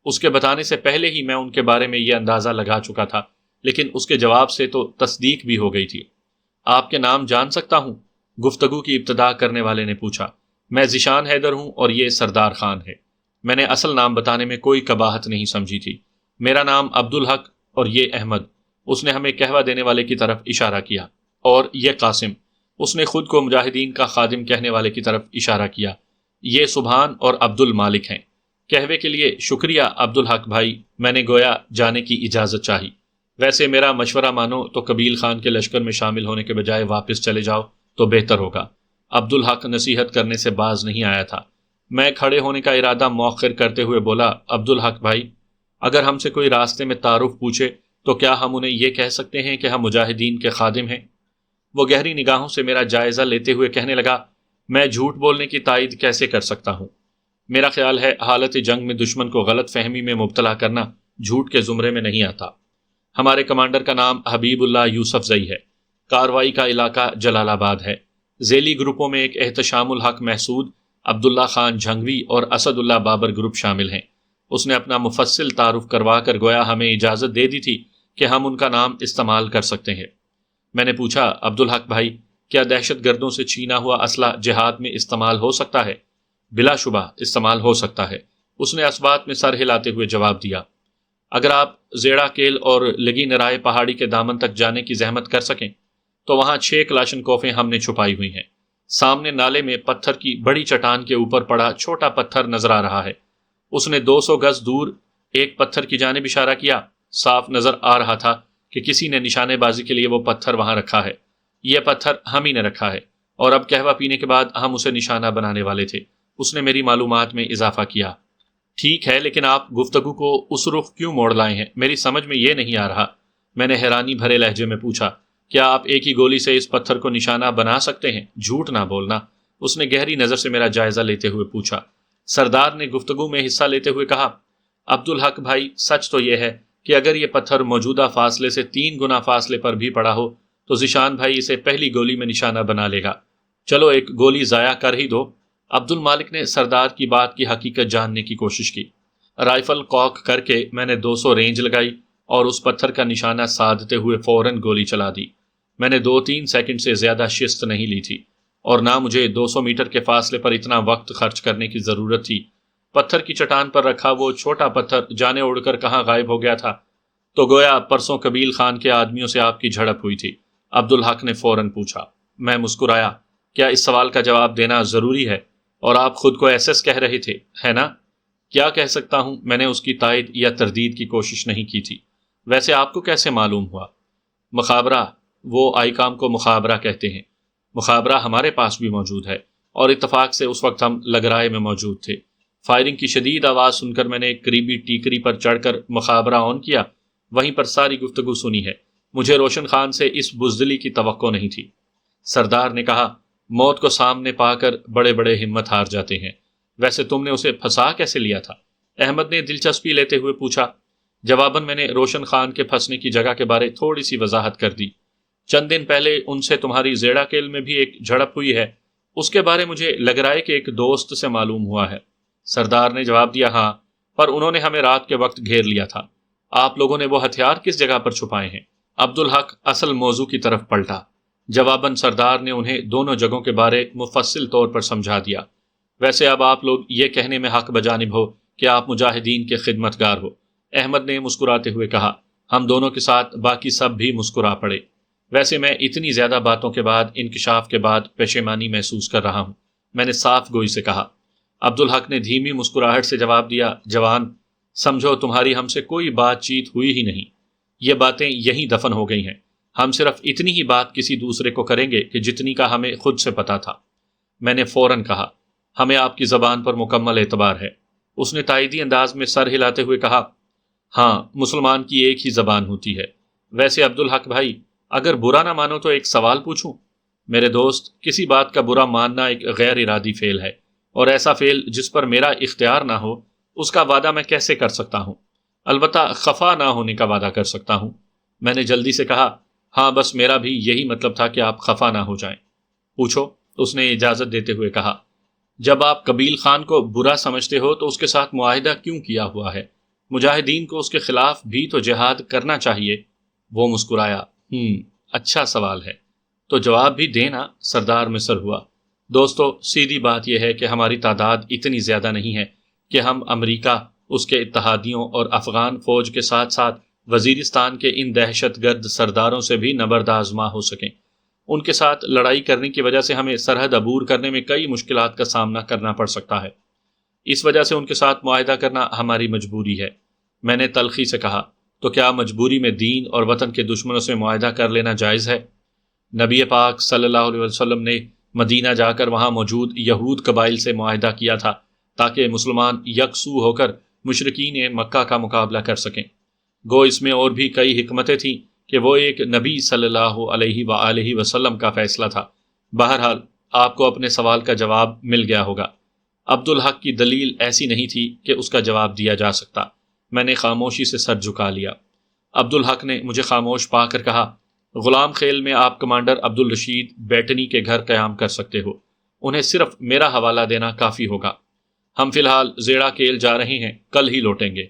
اس کے بتانے سے پہلے ہی میں ان کے بارے میں یہ اندازہ لگا چکا تھا، لیکن اس کے جواب سے تو تصدیق بھی ہو گئی تھی۔ آپ کے نام جان سکتا ہوں؟ گفتگو کی ابتدا کرنے والے نے پوچھا۔ میں ذیشان حیدر ہوں اور یہ سردار خان ہے۔ میں نے اصل نام بتانے میں کوئی قباحت نہیں سمجھی تھی۔ میرا نام عبدالحق اور یہ احمد۔ اس نے ہمیں قہوہ دینے والے کی طرف اشارہ کیا۔ اور یہ قاسم۔ اس نے خود کو مجاہدین کا خادم کہنے والے کی طرف اشارہ کیا۔ یہ سبحان اور عبد المالک ہیں۔ قہوے کے لیے شکریہ عبدالحق بھائی، میں نے گویا جانے کی اجازت چاہی۔ ویسے میرا مشورہ مانو تو قبیل خان کے لشکر میں شامل ہونے کے بجائے واپس چلے جاؤ تو بہتر ہوگا۔ عبدالحق نصیحت کرنے سے باز نہیں آیا تھا۔ میں کھڑے ہونے کا ارادہ مؤخر کرتے ہوئے بولا، عبدالحق بھائی، اگر ہم سے کوئی راستے میں تعارف پوچھے تو کیا ہم انہیں یہ کہہ سکتے ہیں کہ ہم مجاہدین کے خادم ہیں؟ وہ گہری نگاہوں سے میرا جائزہ لیتے ہوئے کہنے لگا، میں جھوٹ بولنے کی تائید کیسے کر سکتا ہوں؟ میرا خیال ہے حالت جنگ میں دشمن کو غلط فہمی میں مبتلا کرنا جھوٹ کے زمرے میں نہیں آتا۔ ہمارے کمانڈر کا نام حبیب اللہ یوسف زئی ہے۔ کاروائی کا علاقہ جلال آباد ہے۔ ذیلی گروپوں میں ایک احتشام الحق محسود، عبداللہ خان جھنگوی اور اسد اللہ بابر گروپ شامل ہیں۔ اس نے اپنا مفصل تعارف کروا کر گویا ہمیں اجازت دے دی تھی کہ ہم ان کا نام استعمال کر سکتے ہیں۔ میں نے پوچھا، عبدالحق بھائی، کیا دہشت گردوں سے چھینا ہوا اسلحہ جہاد میں استعمال ہو سکتا ہے؟ بلا شبہ استعمال ہو سکتا ہے، اس نے اس بات میں سر ہلاتے ہوئے جواب دیا۔ اگر آپ زیڑا کیل اور لگی نرائے پہاڑی کے دامن تک جانے کی زحمت کر سکیں تو وہاں 6 کلاشن کوفیں ہم نے چھپائی ہوئی ہیں۔ سامنے نالے میں پتھر کی بڑی چٹان کے اوپر پڑا چھوٹا پتھر نظر آ رہا ہے۔ اس نے 200 گز دور ایک پتھر کی جانب اشارہ کیا۔ صاف نظر آ رہا تھا کہ کسی نے نشانے بازی کے لیے وہ پتھر وہاں رکھا ہے۔ یہ پتھر ہم ہی نے رکھا ہے اور اب قہوہ پینے کے بعد ہم اسے نشانہ بنانے والے تھے۔ اس نے میری معلومات میں اضافہ کیا۔ ٹھیک ہے، لیکن آپ گفتگو کو اس رخ کیوں موڑ لائے ہیں؟ میری سمجھ میں یہ نہیں آ رہا۔ میں نے حیرانی بھرے لہجے میں پوچھا، کیا آپ ایک ہی گولی سے اس پتھر کو نشانہ بنا سکتے ہیں؟ جھوٹ نہ بولنا، اس نے گہری نظر سے میرا جائزہ لیتے ہوئے پوچھا۔ سردار نے گفتگو میں حصہ لیتے ہوئے کہا، عبدالحق بھائی، سچ تو یہ ہے کہ اگر یہ پتھر موجودہ فاصلے سے 3 گنا فاصلے پر بھی پڑا ہو تو ذیشان بھائی اسے پہلی گولی میں نشانہ بنا لے گا۔ چلو ایک گولی ضائع کر ہی دو۔ عبد المالک نے سردار کی بات کی حقیقت جاننے کی کوشش کی۔ رائفل کوک کر کے میں نے 200 رینج لگائی اور اس پتھر کا نشانہ سادتے ہوئے فوراً گولی چلا دی۔ میں نے 2-3 سیکنڈ سے زیادہ شست نہیں لی تھی اور نہ مجھے 200 میٹر کے فاصلے پر اتنا وقت خرچ کرنے کی ضرورت تھی۔ پتھر کی چٹان پر رکھا وہ چھوٹا پتھر جانے اڑ کر کہاں غائب ہو گیا تھا؟ تو گویا پرسوں قبیل خان کے آدمیوں سے آپ کی جھڑپ ہوئی تھی، عبدالحق نے فوراً پوچھا۔ میں مسکرایا۔ کیا اس سوال کا جواب دینا ضروری ہے؟ اور آپ خود کو ایس ایس کہہ رہے تھے، ہے نا؟ کیا کہہ سکتا ہوں، میں نے اس کی تائید یا تردید کی کوشش نہیں کی تھی۔ ویسے آپ کو کیسے معلوم ہوا؟ مخابرہ، وہ آئی کام کو مخابرہ کہتے ہیں۔ مخابرہ ہمارے پاس بھی موجود ہے اور اتفاق سے اس وقت ہم لگرائے میں موجود تھے۔ فائرنگ کی شدید آواز سن کر میں نے ایک قریبی ٹیکری پر چڑھ کر مخابرہ آن کیا، وہیں پر ساری گفتگو سنی ہے۔ مجھے روشن خان سے اس بزدلی کی توقع نہیں تھی۔ سردار نے کہا، موت کو سامنے پا کر بڑے بڑے ہمت ہار جاتے ہیں۔ ویسے تم نے اسے پھنسا کیسے لیا تھا؟ احمد نے دلچسپی لیتے ہوئے پوچھا۔ جواباً میں نے روشن خان کے پھنسنے کی جگہ کے بارے تھوڑی سی وضاحت کر دی۔ چند دن پہلے ان سے تمہاری زیڑا کیل میں بھی ایک جھڑپ ہوئی ہے، اس کے بارے مجھے لگ رہا ہے کہ ایک دوست سے معلوم ہوا ہے۔ سردار نے جواب دیا، ہاں، پر انہوں نے ہمیں رات کے وقت گھیر لیا تھا۔ آپ لوگوں نے وہ ہتھیار کس جگہ پر چھپائے ہیں؟ عبدالحق اصل موضوع کی طرف پلٹا۔ جواباً سردار نے انہیں دونوں جگہوں کے بارے مفصل طور پر سمجھا دیا۔ ویسے اب آپ لوگ یہ کہنے میں حق بجانب ہو کہ آپ مجاہدین کے خدمتگار ہو، احمد نے مسکراتے ہوئے کہا۔ ہم دونوں کے ساتھ باقی سب بھی مسکرا پڑے۔ ویسے میں اتنی زیادہ باتوں کے بعد، انکشاف کے بعد پشیمانی محسوس کر رہا ہوں، میں نے صاف گوئی سے کہا۔ عبدالحق نے دھیمی مسکراہٹ سے جواب دیا، جوان، سمجھو تمہاری ہم سے کوئی بات چیت ہوئی ہی نہیں، یہ باتیں یہیں دفن ہو گئی ہیں۔ ہم صرف اتنی ہی بات کسی دوسرے کو کریں گے کہ جتنی کا ہمیں خود سے پتا تھا۔ میں نے فوراً کہا، ہمیں آپ کی زبان پر مکمل اعتبار ہے۔ اس نے تائیدی انداز میں سر ہلاتے ہوئے کہا، ہاں، مسلمان کی ایک ہی زبان ہوتی ہے۔ ویسے عبدالحق بھائی، اگر برا نہ مانو تو ایک سوال پوچھوں؟ میرے دوست، کسی بات کا برا ماننا ایک غیر ارادی فعل ہے، اور ایسا فعل جس پر میرا اختیار نہ ہو اس کا وعدہ میں کیسے کر سکتا ہوں؟ البتہ خفا نہ ہونے کا وعدہ کر سکتا ہوں۔ میں نے جلدی سے کہا، ہاں بس میرا بھی یہی مطلب تھا کہ آپ خفا نہ ہو جائیں۔ پوچھو، اس نے اجازت دیتے ہوئے کہا۔ جب آپ قبیل خان کو برا سمجھتے ہو تو اس کے ساتھ معاہدہ کیوں کیا ہوا ہے؟ مجاہدین کو اس کے خلاف بھی تو جہاد کرنا چاہیے۔ وہ مسکرایا۔ اچھا سوال ہے، تو جواب بھی دینا۔ سردار مصر ہوا۔ دوستو، سیدھی بات یہ ہے کہ ہماری تعداد اتنی زیادہ نہیں ہے کہ ہم امریکہ، اس کے اتحادیوں اور افغان فوج کے ساتھ ساتھ وزیرستان کے ان دہشت گرد سرداروں سے بھی نبرد آزما ہو سکیں۔ ان کے ساتھ لڑائی کرنے کی وجہ سے ہمیں سرحد عبور کرنے میں کئی مشکلات کا سامنا کرنا پڑ سکتا ہے۔ اس وجہ سے ان کے ساتھ معاہدہ کرنا ہماری مجبوری ہے۔ میں نے تلخی سے کہا، تو کیا مجبوری میں دین اور وطن کے دشمنوں سے معاہدہ کر لینا جائز ہے؟ نبی پاک صلی اللہ علیہ وسلم نے مدینہ جا کر وہاں موجود یہود قبائل سے معاہدہ کیا تھا تاکہ مسلمان یکسو ہو کر مشرکین مکہ کا مقابلہ کر سکیں۔ گو اس میں اور بھی کئی حکمتیں تھیں کہ وہ ایک نبی صلی اللہ علیہ وآلہ وسلم کا فیصلہ تھا۔ بہرحال آپ کو اپنے سوال کا جواب مل گیا ہوگا۔ عبدالحق کی دلیل ایسی نہیں تھی کہ اس کا جواب دیا جا سکتا۔ میں نے خاموشی سے سر جھکا لیا۔ عبدالحق نے مجھے خاموش پا کر کہا، غلام خیل میں آپ کمانڈر عبدالرشید بیٹنی کے گھر قیام کر سکتے ہو۔ انہیں صرف میرا حوالہ دینا کافی ہوگا۔ ہم فی الحال زیڑا کیل جا رہے ہیں، کل ہی لوٹیں گے۔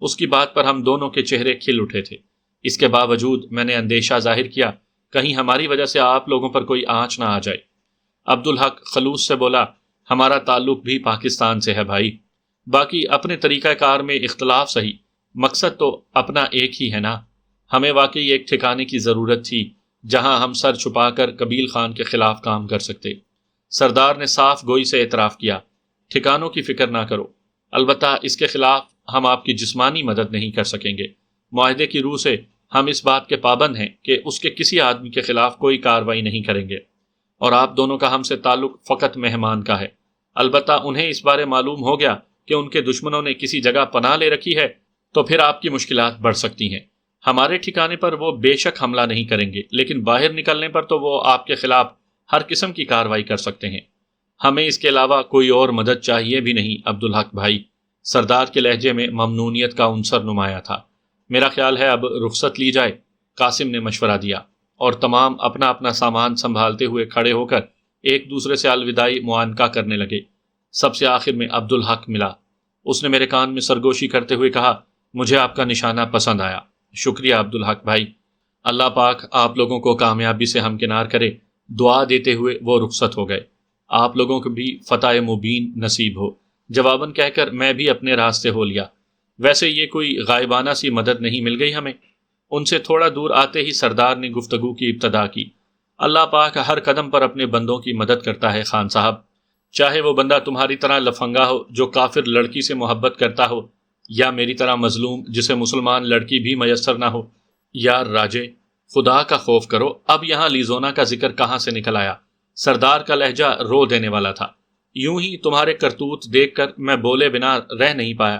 اس کی بات پر ہم دونوں کے چہرے کھل اٹھے تھے۔ اس کے باوجود میں نے اندیشہ ظاہر کیا کہیں ہماری وجہ سے آپ لوگوں پر کوئی آنچ نہ آ جائے۔ عبدالحق خلوص سے بولا، ہمارا تعلق بھی پاکستان سے ہے بھائی، باقی اپنے طریقہ کار میں اختلاف صحیح، مقصد تو اپنا ایک ہی ہے نا۔ ہمیں واقعی ایک ٹھکانے کی ضرورت تھی جہاں ہم سر چھپا کر قبیل خان کے خلاف کام کر سکتے۔ سردار نے صاف گوئی سے اعتراف کیا، ٹھکانوں کی فکر نہ کرو، البتہ اس کے خلاف ہم آپ کی جسمانی مدد نہیں کر سکیں گے۔ معاہدے کی روح سے ہم اس بات کے پابند ہیں کہ اس کے کسی آدمی کے خلاف کوئی کارروائی نہیں کریں گے، اور آپ دونوں کا ہم سے تعلق فقط مہمان کا ہے۔ البتہ انہیں اس بارے معلوم ہو گیا کہ ان کے دشمنوں نے کسی جگہ پناہ لے رکھی ہے تو پھر آپ کی مشکلات بڑھ سکتی ہیں۔ ہمارے ٹھکانے پر وہ بے شک حملہ نہیں کریں گے، لیکن باہر نکلنے پر تو وہ آپ کے خلاف ہر قسم کی کارروائی کر سکتے ہیں۔ ہمیں اس کے علاوہ کوئی اور مدد چاہیے بھی نہیں عبدالحق بھائی۔ سردار کے لہجے میں ممنونیت کا عنصر نمایاں تھا۔ میرا خیال ہے اب رخصت لی جائے، قاسم نے مشورہ دیا، اور تمام اپنا اپنا سامان سنبھالتے ہوئے کھڑے ہو کر ایک دوسرے سے الوداعی معانقہ کرنے لگے۔ سب سے آخر میں عبدالحق ملا۔ اس نے میرے کان میں سرگوشی کرتے ہوئے کہا، مجھے آپ کا نشانہ پسند آیا۔ شکریہ عبدالحق بھائی، اللہ پاک آپ لوگوں کو کامیابی سے ہمکنار کرے۔ دعا دیتے ہوئے وہ رخصت ہو گئے۔ آپ لوگوں کو بھی فتح مبین نصیب ہو، جواباً کہہ کر میں بھی اپنے راستے ہو لیا۔ ویسے یہ کوئی غائبانہ سی مدد نہیں مل گئی ہمیں۔ ان سے تھوڑا دور آتے ہی سردار نے گفتگو کی ابتدا کی۔ اللہ پاک ہر قدم پر اپنے بندوں کی مدد کرتا ہے خان صاحب، چاہے وہ بندہ تمہاری طرح لفنگا ہو جو کافر لڑکی سے محبت کرتا ہو، یا میری طرح مظلوم جسے مسلمان لڑکی بھی میسر نہ ہو۔ یار راجے، خدا کا خوف کرو، اب یہاں لیزونا کا ذکر کہاں سے نکل آیا؟ سردار کا لہجہ رو دینے والا تھا۔ یوں ہی تمہارے کرتوت دیکھ کر میں بولے بنا رہ نہیں پایا۔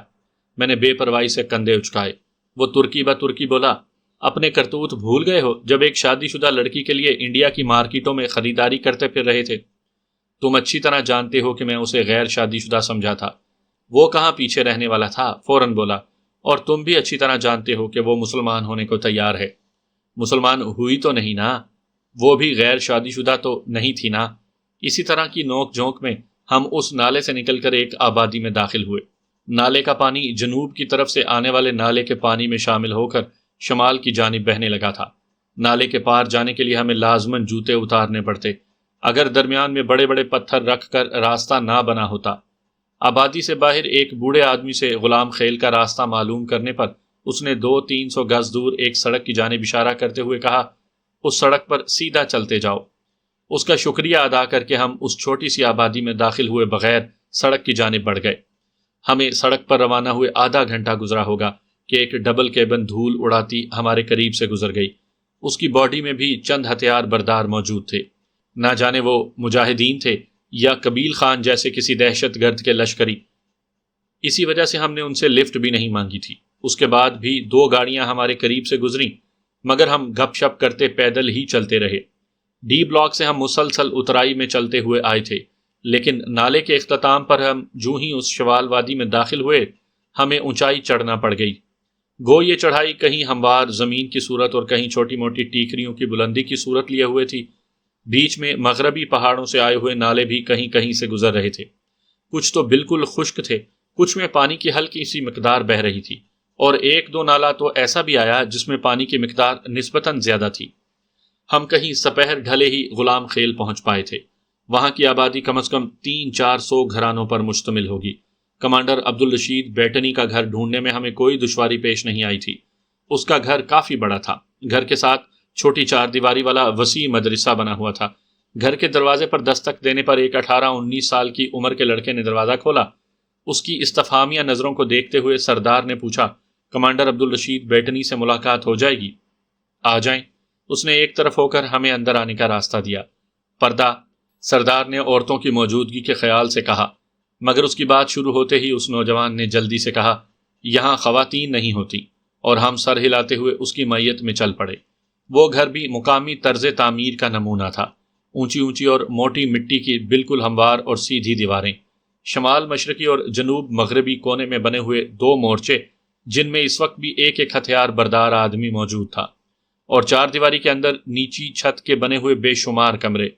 میں نے بے پرواہی سے کندھے اچکائے۔ وہ ترکی بہ ترکی بولا، اپنے کرتوت بھول گئے ہو جب ایک شادی شدہ لڑکی کے لیے انڈیا کی مارکیٹوں میں خریداری کرتے پھر رہے تھے؟ تم اچھی طرح جانتے ہو کہ میں اسے غیر شادی شدہ سمجھا تھا۔ وہ کہاں پیچھے رہنے والا تھا، فوراً بولا، اور تم بھی اچھی طرح جانتے ہو کہ وہ مسلمان ہونے کو تیار ہے۔ مسلمان ہوئی تو نہیں نا؟ وہ بھی غیر شادی شدہ تو نہیں تھی نا؟ اسی طرح کی نوک جھونک میں ہم اس نالے سے نکل کر ایک آبادی میں داخل ہوئے۔ نالے کا پانی جنوب کی طرف سے آنے والے نالے کے پانی میں شامل ہو کر شمال کی جانب بہنے لگا تھا۔ نالے کے پار جانے کے لیے ہمیں لازماً جوتے اتارنے پڑتے، اگر درمیان میں بڑے بڑے پتھر رکھ کر راستہ نہ بنا ہوتا۔ آبادی سے باہر ایک بوڑھے آدمی سے غلام خیل کا راستہ معلوم کرنے پر اس نے 200-300 گز دور ایک سڑک کی جانب اشارہ کرتے ہوئے کہا، اس سڑک پر سیدھا چلتے جاؤ۔ اس کا شکریہ ادا کر کے ہم اس چھوٹی سی آبادی میں داخل ہوئے بغیر سڑک کی جانب بڑھ گئے۔ ہمیں سڑک پر روانہ ہوئے آدھا گھنٹہ گزرا ہوگا کہ ایک ڈبل کیبن دھول اڑاتی ہمارے قریب سے گزر گئی۔ اس کی باڈی میں بھی چند ہتھیار بردار موجود تھے۔ نہ جانے وہ مجاہدین تھے یا قبیل خان جیسے کسی دہشت گرد کے لشکری۔ اسی وجہ سے ہم نے ان سے لفٹ بھی نہیں مانگی تھی۔ اس کے بعد بھی 2 گاڑیاں ہمارے قریب سے گزریں، مگر ہم گپ شپ کرتے پیدل ہی چلتے رہے۔ ڈی بلاک سے ہم مسلسل اترائی میں چلتے ہوئے آئے تھے، لیکن نالے کے اختتام پر ہم جو ہی اس شوال وادی میں داخل ہوئے، ہمیں اونچائی چڑھنا پڑ گئی۔ گو یہ چڑھائی کہیں ہموار زمین کی صورت اور کہیں چھوٹی موٹی ٹیکریوں کی بلندی کی صورت لیے ہوئے تھی۔ بیچ میں مغربی پہاڑوں سے آئے ہوئے نالے بھی کہیں کہیں سے گزر رہے تھے۔ کچھ تو بالکل خشک تھے، کچھ میں پانی کی ہلکی سی مقدار بہہ رہی تھی، اور ایک دو نالا تو ایسا بھی آیا جس میں پانی کی مقدار نسبتاً زیادہ تھی۔ ہم کہیں سپہر ڈھلے ہی غلام خیل پہنچ پائے تھے۔ وہاں کی آبادی کم از کم 300-400 گھرانوں پر مشتمل ہوگی۔ کمانڈر عبدالرشید بیٹنی کا گھر ڈھونڈنے میں ہمیں کوئی دشواری پیش نہیں آئی تھی۔ اس کا گھر کافی بڑا تھا۔ گھر کے ساتھ چھوٹی 4 دیواری والا وسیع مدرسہ بنا ہوا تھا۔ گھر کے دروازے پر دستک دینے پر ایک 18-19 سال کی عمر کے لڑکے نے دروازہ کھولا۔ اس کی استفہامیہ نظروں کو دیکھتے ہوئے سردار نے پوچھا، کمانڈر عبدالرشید بیٹنی سے ملاقات ہو جائے گی؟ آ جائیں۔ اس نے ایک طرف ہو کر ہمیں اندر آنے کا راستہ دیا۔ پردہ، سردار نے عورتوں کی موجودگی کے خیال سے کہا، مگر اس کی بات شروع ہوتے ہی اس نوجوان نے جلدی سے کہا، یہاں خواتین نہیں ہوتی، اور ہم سر ہلاتے ہوئے اس کی معیت میں چل پڑے۔ وہ گھر بھی مقامی طرز تعمیر کا نمونہ تھا۔ اونچی اونچی اور موٹی مٹی کی بالکل ہموار اور سیدھی دیواریں، شمال مشرقی اور جنوب مغربی کونے میں بنے ہوئے 2 مورچے جن میں اس وقت بھی ایک ایک ہتھیار بردار آدمی موجود تھا، اور 4 دیواری کے اندر نیچی چھت کے بنے ہوئے بے شمار کمرے۔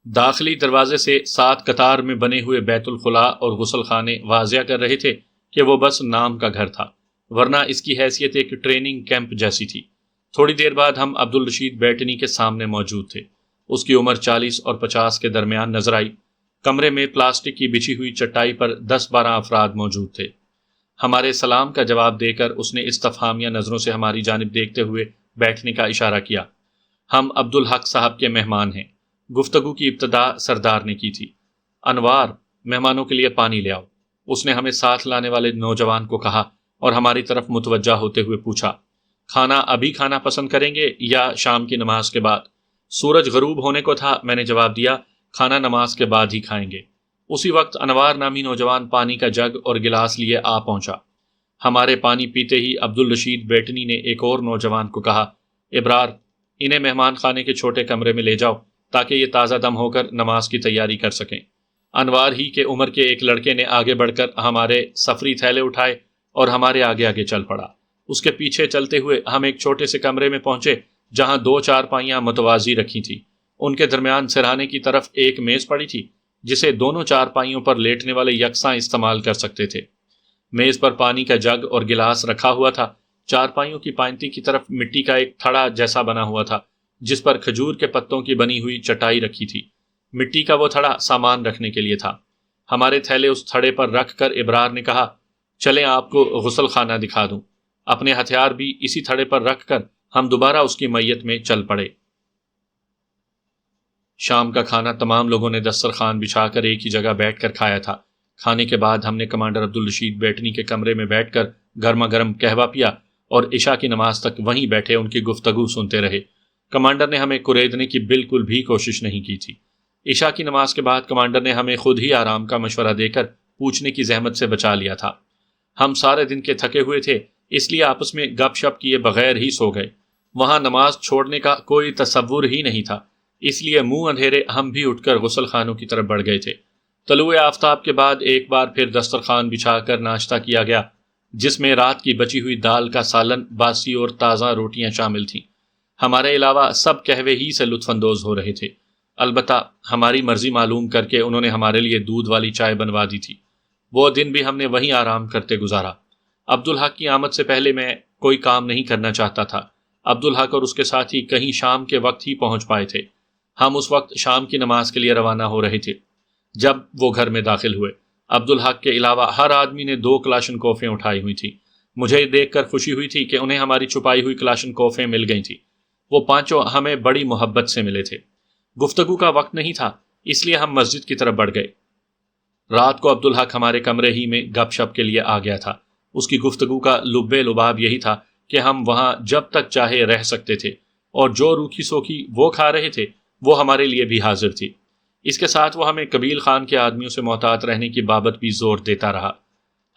داخلی دروازے سے 7 قطار میں بنے ہوئے بیت الخلاء اور غسل خانے واضح کر رہے تھے کہ وہ بس نام کا گھر تھا، ورنہ اس کی حیثیت ایک ٹریننگ کیمپ جیسی تھی۔ تھوڑی دیر بعد ہم عبدالرشید بیٹنی کے سامنے موجود تھے۔ اس کی عمر 40 اور 50 کے درمیان نظر آئی۔ کمرے میں پلاسٹک کی بچھی ہوئی چٹائی پر 10-12 افراد موجود تھے۔ ہمارے سلام کا جواب دے کر اس نے استفہامیہ نظروں سے ہماری جانب دیکھتے ہوئے بیٹھنے کا اشارہ کیا۔ ہم عبدالحق صاحب کے مہمان ہیں۔ گفتگو کی ابتدا سردار نے کی تھی۔ انوار، مہمانوں کے لیے پانی لے آؤ، اس نے ہمیں ساتھ لانے والے نوجوان کو کہا اور ہماری طرف متوجہ ہوتے ہوئے پوچھا، کھانا ابھی کھانا پسند کریں گے یا شام کی نماز کے بعد؟ سورج غروب ہونے کو تھا، میں نے جواب دیا، کھانا نماز کے بعد ہی کھائیں گے۔ اسی وقت انوار نامی نوجوان پانی کا جگ اور گلاس لیے آ پہنچا۔ ہمارے پانی پیتے ہی عبدالرشید بیٹنی نے ایک اور نوجوان کو کہا، ابرار، انہیں مہمان خانے کے چھوٹے کمرے میں لے جاؤ تاکہ یہ تازہ دم ہو کر نماز کی تیاری کر سکیں۔ انوار ہی کے عمر کے ایک لڑکے نے آگے بڑھ کر ہمارے سفری تھیلے اٹھائے اور ہمارے آگے آگے چل پڑا۔ اس کے پیچھے چلتے ہوئے ہم ایک چھوٹے سے کمرے میں پہنچے جہاں 2 چارپائیاں متوازی رکھی تھیں۔ ان کے درمیان سرہانے کی طرف ایک میز پڑی تھی جسے دونوں چارپائیوں پر لیٹنے والے یکساں استعمال کر سکتے تھے۔ میز پر پانی کا جگ اور گلاس رکھا ہوا تھا۔ چارپائیوں کی پائنتی کی طرف مٹی کا ایک تھڑا جیسا بنا ہوا تھا جس پر کھجور کے پتوں کی بنی ہوئی چٹائی رکھی تھی۔ مٹی کا وہ تھڑا سامان رکھنے کے لیے تھا۔ ہمارے تھیلے اس تھڑے پر رکھ کر ابرار نے کہا، چلیں آپ کو غسل خانہ دکھا دوں۔ اپنے ہتھیار بھی اسی تھڑے پر رکھ کر ہم دوبارہ اس کی میت میں چل پڑے۔ شام کا کھانا تمام لوگوں نے دسترخوان بچھا کر ایک ہی جگہ بیٹھ کر کھایا تھا۔ کھانے کے بعد ہم نے کمانڈر عبدالرشید بیٹنی کے کمرے میں بیٹھ کر گرما گرم قہوہ پیا اور عشاء کی نماز تک وہیں بیٹھے ان کی گفتگو سنتے رہے۔ کمانڈر نے ہمیں کریدنے کی بالکل بھی کوشش نہیں کی تھی۔ عشاء کی نماز کے بعد کمانڈر نے ہمیں خود ہی آرام کا مشورہ دے کر پوچھنے کی زحمت سے بچا لیا تھا۔ ہم سارے دن کے تھکے ہوئے تھے، اس لیے آپس میں گپ شپ کیے بغیر ہی سو گئے۔ وہاں نماز چھوڑنے کا کوئی تصور ہی نہیں تھا، اس لیے منہ اندھیرے ہم بھی اٹھ کر غسل خانوں کی طرف بڑھ گئے تھے۔ طلوع آفتاب کے بعد ایک بار پھر دسترخوان بچھا کر ناشتہ کیا گیا، جس میں رات کی بچی ہوئی دال کا سالن، باسی اور تازہ روٹیاں شامل تھیں۔ ہمارے علاوہ سب قہوے ہی سے لطف اندوز ہو رہے تھے۔ البتہ ہماری مرضی معلوم کر کے انہوں نے ہمارے لیے دودھ والی چائے بنوا دی تھی۔ وہ دن بھی ہم نے وہیں آرام کرتے گزارا۔ عبدالحق کی آمد سے پہلے میں کوئی کام نہیں کرنا چاہتا تھا۔ عبدالحق اور اس کے ساتھی کہیں شام کے وقت ہی پہنچ پائے تھے۔ ہم اس وقت شام کی نماز کے لیے روانہ ہو رہے تھے جب وہ گھر میں داخل ہوئے۔ عبدالحق کے علاوہ ہر آدمی نے 2 کلاشن کوفیں اٹھائی ہوئی تھیں۔ مجھے دیکھ کر خوشی ہوئی تھی کہ انہیں ہماری چھپائی ہوئی کلاشن کوفیں مل گئی تھیں۔ وہ پانچوں ہمیں بڑی محبت سے ملے تھے۔ گفتگو کا وقت نہیں تھا، اس لیے ہم مسجد کی طرف بڑھ گئے۔ رات کو عبدالحق ہمارے کمرے ہی میں گپ شپ کے لیے آ گیا تھا۔ اس کی گفتگو کا لب لباب یہی تھا کہ ہم وہاں جب تک چاہے رہ سکتے تھے، اور جو روکھی سوکھی وہ کھا رہے تھے وہ ہمارے لیے بھی حاضر تھی۔ اس کے ساتھ وہ ہمیں قبیل خان کے آدمیوں سے محتاط رہنے کی بابت بھی زور دیتا رہا۔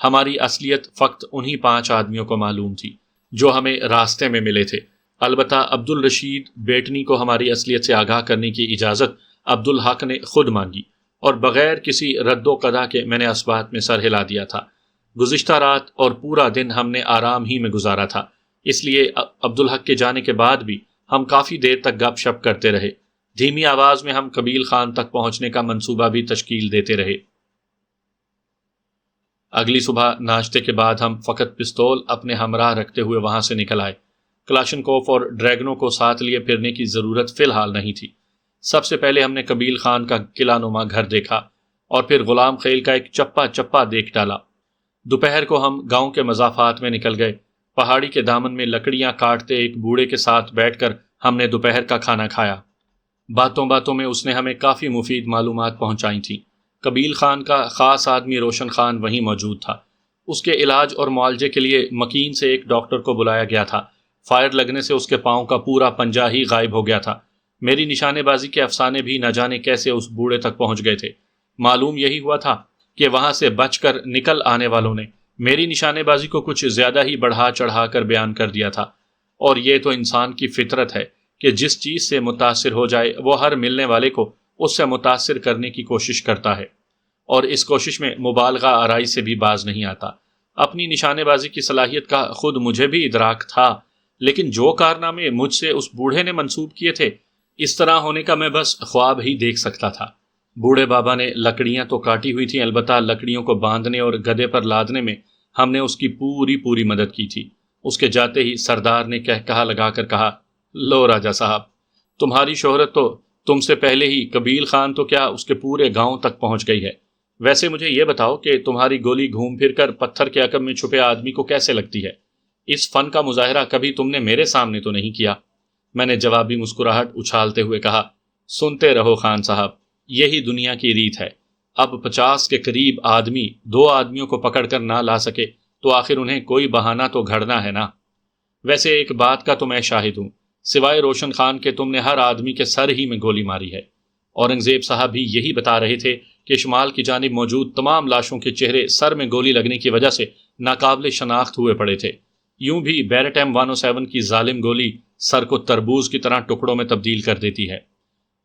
ہماری اصلیت فقط انہی 5 آدمیوں کو معلوم تھی جو ہمیں راستے میں ملے تھے۔ البتہ عبد الرشید بیٹنی کو ہماری اصلیت سے آگاہ کرنے کی اجازت عبدالحق نے خود مانگی اور بغیر کسی رد و قدا کے میں نے اس بات میں سر ہلا دیا تھا۔ گزشتہ رات اور پورا دن ہم نے آرام ہی میں گزارا تھا، اس لیے عبدالحق کے جانے کے بعد بھی ہم کافی دیر تک گپ شپ کرتے رہے۔ دھیمی آواز میں ہم قبیل خان تک پہنچنے کا منصوبہ بھی تشکیل دیتے رہے۔ اگلی صبح ناشتے کے بعد ہم فقط پستول اپنے ہمراہ رکھتے ہوئے وہاں سے نکل آئے۔ کلاشنکوف اور ڈریگنوں کو ساتھ لیے پھرنے کی ضرورت فی الحال نہیں تھی۔ سب سے پہلے ہم نے قبیل خان کا قلعہ نما گھر دیکھا اور پھر غلام خیل کا ایک چپا چپا دیکھ ڈالا۔ دوپہر کو ہم گاؤں کے مضافات میں نکل گئے۔ پہاڑی کے دامن میں لکڑیاں کاٹتے ایک بوڑھے کے ساتھ بیٹھ کر ہم نے دوپہر کا کھانا کھایا۔ باتوں باتوں میں اس نے ہمیں کافی مفید معلومات پہنچائی تھیں۔ قبیل خان کا خاص آدمی روشن خان وہیں موجود تھا۔ اس کے علاج اور معالجے کے لیے مکین سے ایک ڈاکٹر کو بلایا گیا تھا۔ فائر لگنے سے اس کے پاؤں کا پورا پنجہ ہی غائب ہو گیا تھا۔ میری نشانے بازی کے افسانے بھی نہ جانے کیسے اس بوڑھے تک پہنچ گئے تھے۔ معلوم یہی ہوا تھا کہ وہاں سے بچ کر نکل آنے والوں نے میری نشانے بازی کو کچھ زیادہ ہی بڑھا چڑھا کر بیان کر دیا تھا، اور یہ تو انسان کی فطرت ہے کہ جس چیز سے متاثر ہو جائے وہ ہر ملنے والے کو اس سے متاثر کرنے کی کوشش کرتا ہے، اور اس کوشش میں مبالغہ آرائی سے بھی باز نہیں آتا۔ اپنی نشانے بازی کی صلاحیت کا خود مجھے بھی ادراک تھا، لیکن جو کارنامے مجھ سے اس بوڑھے نے منسوب کیے تھے، اس طرح ہونے کا میں بس خواب ہی دیکھ سکتا تھا۔ بوڑھے بابا نے لکڑیاں تو کاٹی ہوئی تھیں، البتہ لکڑیوں کو باندھنے اور گدے پر لادنے میں ہم نے اس کی پوری مدد کی تھی۔ اس کے جاتے ہی سردار نے کہا لگا کر کہا، لو راجا صاحب، تمہاری شہرت تو تم سے پہلے ہی قبیل خان تو کیا اس کے پورے گاؤں تک پہنچ گئی ہے۔ ویسے مجھے یہ بتاؤ کہ تمہاری گولی گھوم پھر کر پتھر کے عقب میں چھپے آدمی کو کیسے لگتی ہے؟ اس فن کا مظاہرہ کبھی تم نے میرے سامنے تو نہیں کیا۔ میں نے جوابی مسکراہٹ اچھالتے ہوئے کہا، سنتے رہو خان صاحب، یہی دنیا کی ریت ہے۔ اب 50 کے قریب آدمی 2 آدمیوں کو پکڑ کر نہ لا سکے تو آخر انہیں کوئی بہانہ تو گھڑنا ہے نا۔ ویسے ایک بات کا تو میں شاہد ہوں، سوائے روشن خان کے تم نے ہر آدمی کے سر ہی میں گولی ماری ہے۔ اورنگزیب صاحب بھی یہی بتا رہے تھے کہ شمال کی جانب موجود تمام لاشوں کے چہرے سر میں گولی لگنے کی وجہ سے ناقابل شناخت ہوئے پڑے تھے۔ یوں بھی بیرٹ ایم 107 کی ظالم گولی سر کو تربوز کی طرح ٹکڑوں میں تبدیل کر دیتی ہے۔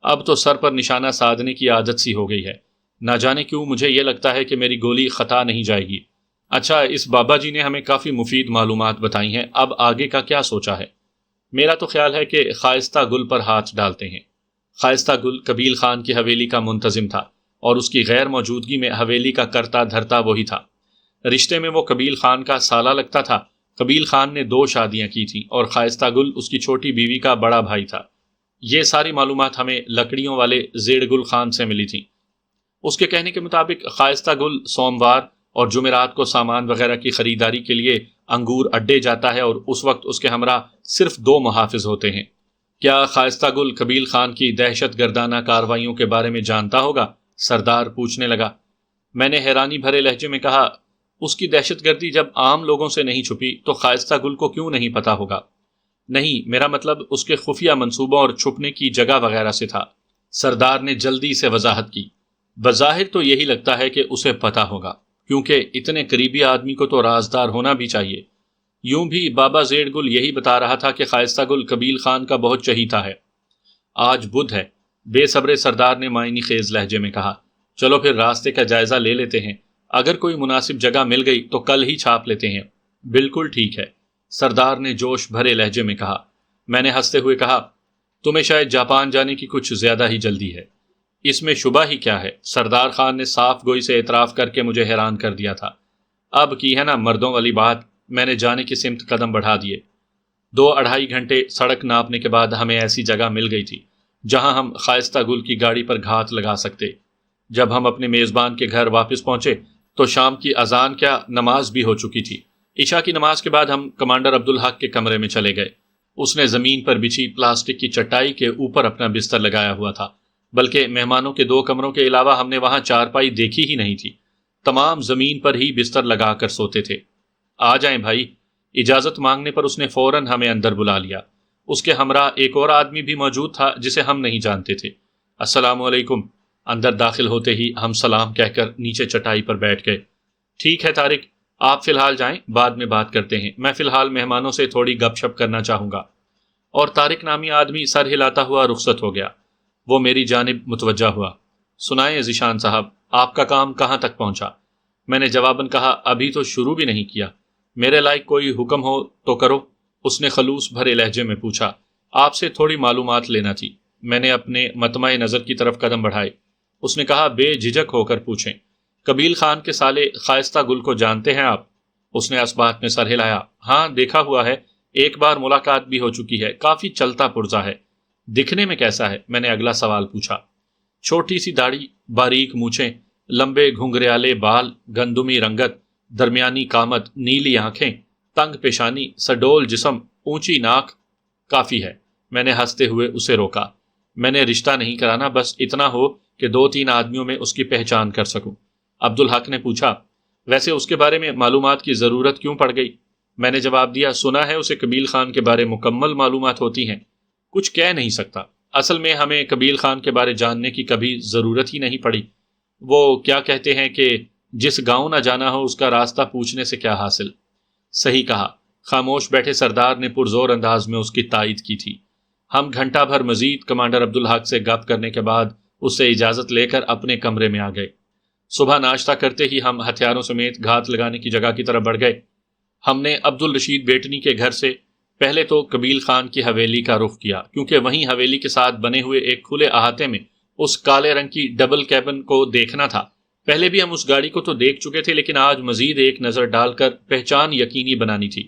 اب تو سر پر نشانہ سادنے کی عادت سی ہو گئی ہے، نہ جانے کیوں مجھے یہ لگتا ہے کہ میری گولی خطا نہیں جائے گی۔ اچھا، اس بابا جی نے ہمیں کافی مفید معلومات بتائی ہیں، اب آگے کا کیا سوچا ہے؟ میرا تو خیال ہے کہ خائستہ گل پر ہاتھ ڈالتے ہیں۔ خائستہ گل قبیل خان کی حویلی کا منتظم تھا، اور اس کی غیر موجودگی میں حویلی کا کرتا دھرتا وہی تھا۔ رشتے میں وہ قبیل خان کا سالہ لگتا تھا۔ قبیل خان نے 2 شادیاں کی تھیں اور خائستہ گل اس کی چھوٹی بیوی کا بڑا بھائی تھا۔ یہ ساری معلومات ہمیں لکڑیوں والے زیڑ گل خان سے ملی تھیں۔ اس کے کہنے کے مطابق خائستہ گل سوموار اور جمعرات کو سامان وغیرہ کی خریداری کے لیے انگور اڈے جاتا ہے، اور اس وقت اس کے ہمراہ صرف 2 محافظ ہوتے ہیں۔ کیا خائستہ گل قبیل خان کی دہشت گردانہ کارروائیوں کے بارے میں جانتا ہوگا؟ سردار پوچھنے لگا۔ میں نے حیرانی بھرے لہجے میں کہا، اس کی دہشت گردی جب عام لوگوں سے نہیں چھپی تو خائستہ گل کو کیوں نہیں پتا ہوگا؟ نہیں، میرا مطلب اس کے خفیہ منصوبوں اور چھپنے کی جگہ وغیرہ سے تھا۔ سردار نے جلدی سے وضاحت کی۔ بظاہر تو یہی لگتا ہے کہ اسے پتا ہوگا، کیونکہ اتنے قریبی آدمی کو تو رازدار ہونا بھی چاہیے۔ یوں بھی بابا زیڑ گل یہی بتا رہا تھا کہ خائستہ گل قبیل خان کا بہت چہیتا ہے۔ آج بدھ ہے، بے صبرے سردار نے معنی خیز لہجے میں کہا۔ چلو پھر راستے کا جائزہ لے لیتے ہیں، اگر کوئی مناسب جگہ مل گئی تو کل ہی چھاپ لیتے ہیں۔ بالکل ٹھیک ہے، سردار نے جوش بھرے لہجے میں کہا۔ میں نے ہنستے ہوئے کہا، تمہیں شاید جاپان جانے کی کچھ زیادہ ہی جلدی ہے۔ اس میں شبہ ہی کیا ہے؟ سردار خان نے صاف گوئی سے اعتراف کر کے مجھے حیران کر دیا تھا۔ اب کی ہے نا مردوں والی بات۔ میں نے جانے کی سمت قدم بڑھا دیے۔ 2-2.5 گھنٹے سڑک ناپنے کے بعد ہمیں ایسی جگہ مل گئی تھی جہاں ہم خائستہ گل کی گاڑی پر گھات لگا سکتے۔ جب ہم اپنے میزبان کے گھر واپس پہنچے تو شام کی اذان کیا نماز بھی ہو چکی تھی۔ عشاء کی نماز کے بعد ہم کمانڈر عبدالحق کے کمرے میں چلے گئے۔ اس نے زمین پر بچھی پلاسٹک کی چٹائی کے اوپر اپنا بستر لگایا ہوا تھا، بلکہ مہمانوں کے 2 کمروں کے علاوہ ہم نے وہاں چارپائی دیکھی ہی نہیں تھی۔ تمام زمین پر ہی بستر لگا کر سوتے تھے۔ آ جائیں بھائی، اجازت مانگنے پر اس نے فوراً ہمیں اندر بلا لیا۔ اس کے ہمراہ ایک اور آدمی بھی موجود تھا جسے ہم نہیں جانتے تھے۔ السلام علیکم۔ اندر داخل ہوتے ہی ہم سلام کہہ کر نیچے چٹائی پر بیٹھ گئے۔ ٹھیک ہے طارق، آپ فی الحال جائیں، بعد میں بات کرتے ہیں، میں فی الحال مہمانوں سے تھوڑی گپ شپ کرنا چاہوں گا۔ اور طارق نامی آدمی سر ہلاتا ہوا رخصت ہو گیا۔ وہ میری جانب متوجہ ہوا۔ سنائیں ذیشان صاحب، آپ کا کام کہاں تک پہنچا؟ میں نے جواباً کہا، ابھی تو شروع بھی نہیں کیا۔ میرے لائق کوئی حکم ہو تو کرو۔ اس نے خلوص بھرے لہجے میں پوچھا۔ آپ سے تھوڑی معلومات لینا تھی۔ میں نے اپنے مطمع نظر کی طرف قدم بڑھائے۔ اس نے کہا، بے جھجک ہو کر پوچھیں، قبیل خان کے سالے خائستہ گل کو جانتے ہیں آپ؟ اس نے اس بات میں سر ہلایا۔ ہاں، دیکھا ہوا ہے، ایک بار ملاقات بھی ہو چکی ہے، کافی چلتا پرزا ہے۔ دکھنے میں کیسا ہے؟ میں نے اگلا سوال پوچھا۔ چھوٹی سی داڑھی، باریک مونچھیں، لمبے گھنگریالے بال، گندمی رنگت، درمیانی قامت، نیلی آنکھیں، تنگ پیشانی، سڈول جسم، اونچی ناک۔ کافی ہے، میں نے ہنستے ہوئے اسے روکا۔ میں نے رشتہ نہیں کرانا، بس اتنا ہو کہ 2-3 آدمیوں میں اس کی پہچان کر سکوں۔ عبدالحق نے پوچھا، ویسے اس کے بارے میں معلومات کی ضرورت کیوں پڑ گئی؟ میں نے جواب دیا، سنا ہے اسے قبیل خان کے بارے مکمل معلومات ہوتی ہیں۔ کچھ کہہ نہیں سکتا، اصل میں ہمیں قبیل خان کے بارے جاننے کی کبھی ضرورت ہی نہیں پڑی۔ وہ کیا کہتے ہیں کہ جس گاؤں نہ جانا ہو اس کا راستہ پوچھنے سے کیا حاصل۔ صحیح کہا۔ خاموش بیٹھے سردار نے پرزور انداز میں اس کی تائید کی تھی۔ ہم گھنٹہ بھر مزید کمانڈر عبدالحق سے گپ کرنے کے بعد اس سے اجازت لے کر اپنے کمرے میں آ گئے۔ صبح ناشتہ کرتے ہی ہم ہتھیاروں سمیت گھات لگانے کی جگہ کی طرف بڑھ گئے۔ ہم نے عبدالرشید بیٹنی کے گھر سے پہلے تو قبیل خان کی حویلی کا رخ کیا، کیونکہ وہیں حویلی کے ساتھ بنے ہوئے ایک کھلے احاطے میں اس کالے رنگ کی ڈبل کیبن کو دیکھنا تھا۔ پہلے بھی ہم اس گاڑی کو تو دیکھ چکے تھے، لیکن آج مزید ایک نظر ڈال کر پہچان یقینی بنانی تھی۔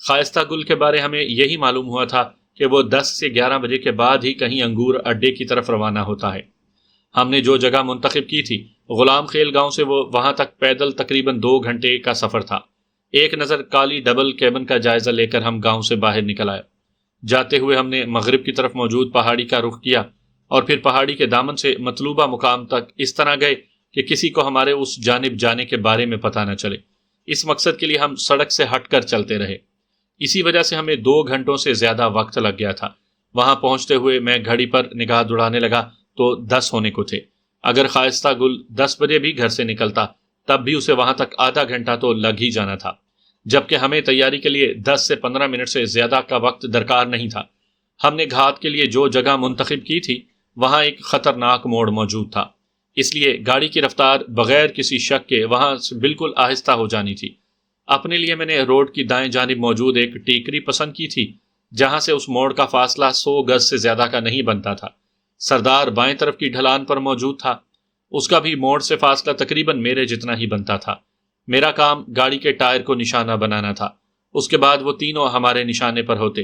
خائستہ گل کے بارے ہمیں یہی معلوم ہوا تھا کہ وہ 10 سے 11 بجے کے بعد ہی کہیں انگور اڈے کی طرف روانہ ہوتا ہے۔ ہم نے جو جگہ منتخب کی تھی، غلام خیل گاؤں سے وہ وہاں تک پیدل تقریباً 2 گھنٹے کا سفر تھا۔ ایک نظر کالی ڈبل کیبن کا جائزہ لے کر ہم گاؤں سے باہر نکل آئے۔ جاتے ہوئے ہم نے مغرب کی طرف موجود پہاڑی کا رخ کیا اور پھر پہاڑی کے دامن سے مطلوبہ مقام تک اس طرح گئے کہ کسی کو ہمارے اس جانب جانے کے بارے میں پتہ نہ چلے۔ اس مقصد کے لیے ہم سڑک سے ہٹ کر چلتے رہے۔ اسی وجہ سے ہمیں 2 گھنٹوں سے زیادہ وقت لگ گیا تھا۔ وہاں پہنچتے ہوئے میں گھڑی پر نگاہ دوڑانے لگا تو 10 ہونے کو تھے۔ اگر خائستہ گل 10 بجے بھی گھر سے نکلتا تب بھی اسے وہاں تک آدھا گھنٹہ تو لگ ہی جانا تھا، جبکہ ہمیں تیاری کے لیے 10 سے 15 منٹ سے زیادہ کا وقت درکار نہیں تھا۔ ہم نے گھات کے لیے جو جگہ منتخب کی تھی وہاں ایک خطرناک موڑ موجود تھا، اس لیے گاڑی کی رفتار بغیر کسی شک کے وہاں سے بالکل آہستہ ہو جانی تھی۔ اپنے لیے میں نے روڈ کی دائیں جانب موجود ایک ٹیکری پسند کی تھی، جہاں سے اس موڑ کا فاصلہ 100 گز سے زیادہ کا نہیں بنتا تھا۔ سردار بائیں طرف کی ڈھلان پر موجود تھا، اس کا بھی موڑ سے فاصلہ تقریباً میرے جتنا ہی بنتا تھا۔ میرا کام گاڑی کے ٹائر کو نشانہ بنانا تھا، اس کے بعد وہ تینوں ہمارے نشانے پر ہوتے۔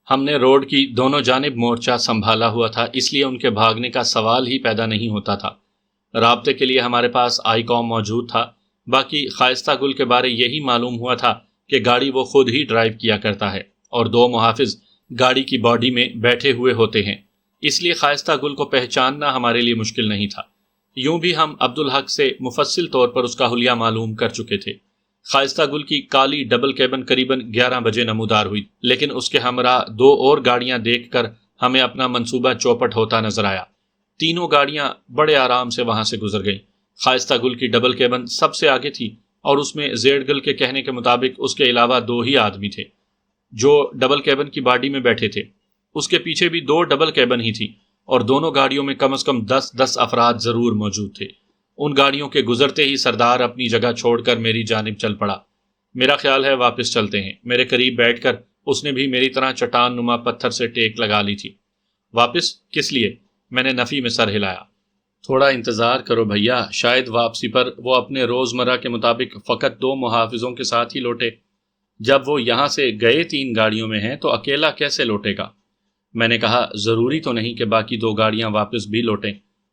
ہم نے روڈ کی دونوں جانب مورچہ سنبھالا ہوا تھا، اس لیے ان کے بھاگنے کا سوال ہی پیدا نہیں ہوتا تھا۔ رابطے کے لیے ہمارے پاس آئی کام موجود تھا۔ باقی خائستہ گل کے بارے یہی معلوم ہوا تھا کہ گاڑی وہ خود ہی ڈرائیو کیا کرتا ہے اور 2 محافظ گاڑی کی باڈی میں بیٹھے ہوئے ہوتے ہیں، اس لیے خائستہ گل کو پہچاننا ہمارے لیے مشکل نہیں تھا۔ یوں بھی ہم عبدالحق سے مفصل طور پر اس کا حلیہ معلوم کر چکے تھے۔ خائستہ گل کی کالی ڈبل کیبن قریباً 11 بجے نمودار ہوئی، لیکن اس کے ہمراہ 2 اور گاڑیاں دیکھ کر ہمیں اپنا منصوبہ چوپٹ ہوتا نظر آیا۔ تینوں گاڑیاں بڑے آرام سے وہاں سے گزر گئیں۔ خائستہ گل کی ڈبل کیبن سب سے آگے تھی اور اس میں زیڈ گل کے کہنے کے مطابق اس کے علاوہ 2 ہی آدمی تھے جو ڈبل کیبن کی باڈی میں بیٹھے تھے۔ اس کے پیچھے بھی 2 ڈبل کیبن ہی تھی اور دونوں گاڑیوں میں کم از کم 10 افراد ضرور موجود تھے۔ ان گاڑیوں کے گزرتے ہی سردار اپنی جگہ چھوڑ کر میری جانب چل پڑا۔ میرا خیال ہے واپس چلتے ہیں۔ میرے قریب بیٹھ کر اس نے بھی میری طرح چٹان نما پتھر سے ٹیک لگا لی تھی۔ واپس کس لیے؟ میں نے نفی میں سر ہلایا۔ تھوڑا انتظار کرو بھیا، شاید واپسی پر وہ اپنے روزمرہ کے مطابق فقط 2 محافظوں کے ساتھ ہی لوٹے۔ جب وہ یہاں سے گئے 3 گاڑیوں میں ہیں تو اکیلا کیسے لوٹے گا؟ میں نے کہا، ضروری تو نہیں کہ باقی 2 گاڑیاں واپس بھی لوٹیں،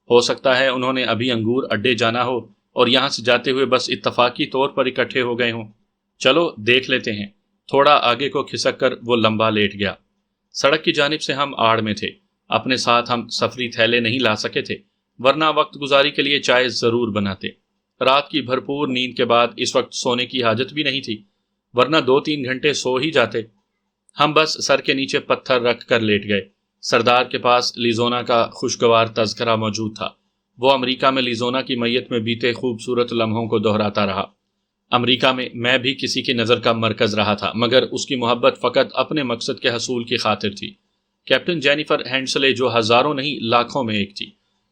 ہو سکتا ہے انہوں نے ابھی انگور اڈے جانا ہو اور یہاں سے جاتے ہوئے بس اتفاقی طور پر اکٹھے ہو گئے ہوں۔ چلو دیکھ لیتے ہیں۔ تھوڑا آگے کو کھسک کر وہ لمبا لیٹ گیا۔ سڑک کی جانب سے ہم آڑ میں تھے، اپنے ساتھ ہم سفری تھیلے نہیں لا سکے تھے، ورنہ وقت گزاری کے لیے چائے ضرور بناتے۔ رات کی بھرپور نیند کے بعد اس وقت سونے کی حاجت بھی نہیں تھی، ورنہ 2-3 گھنٹے سو ہی جاتے۔ ہم بس سر کے نیچے پتھر رکھ کر لیٹ گئے۔ سردار کے پاس لیزونا کا خوشگوار تذکرہ موجود تھا۔ وہ امریکہ میں لیزونا کی میت میں بیتے خوبصورت لمحوں کو دہراتا رہا۔ امریکہ میں بھی کسی کی نظر کا مرکز رہا تھا، مگر اس کی محبت فقط اپنے مقصد کے حصول کی خاطر تھی۔ کیپٹن جینیفر ہینڈسلے جو ہزاروں نہیں لاکھوں میں ایک تھی،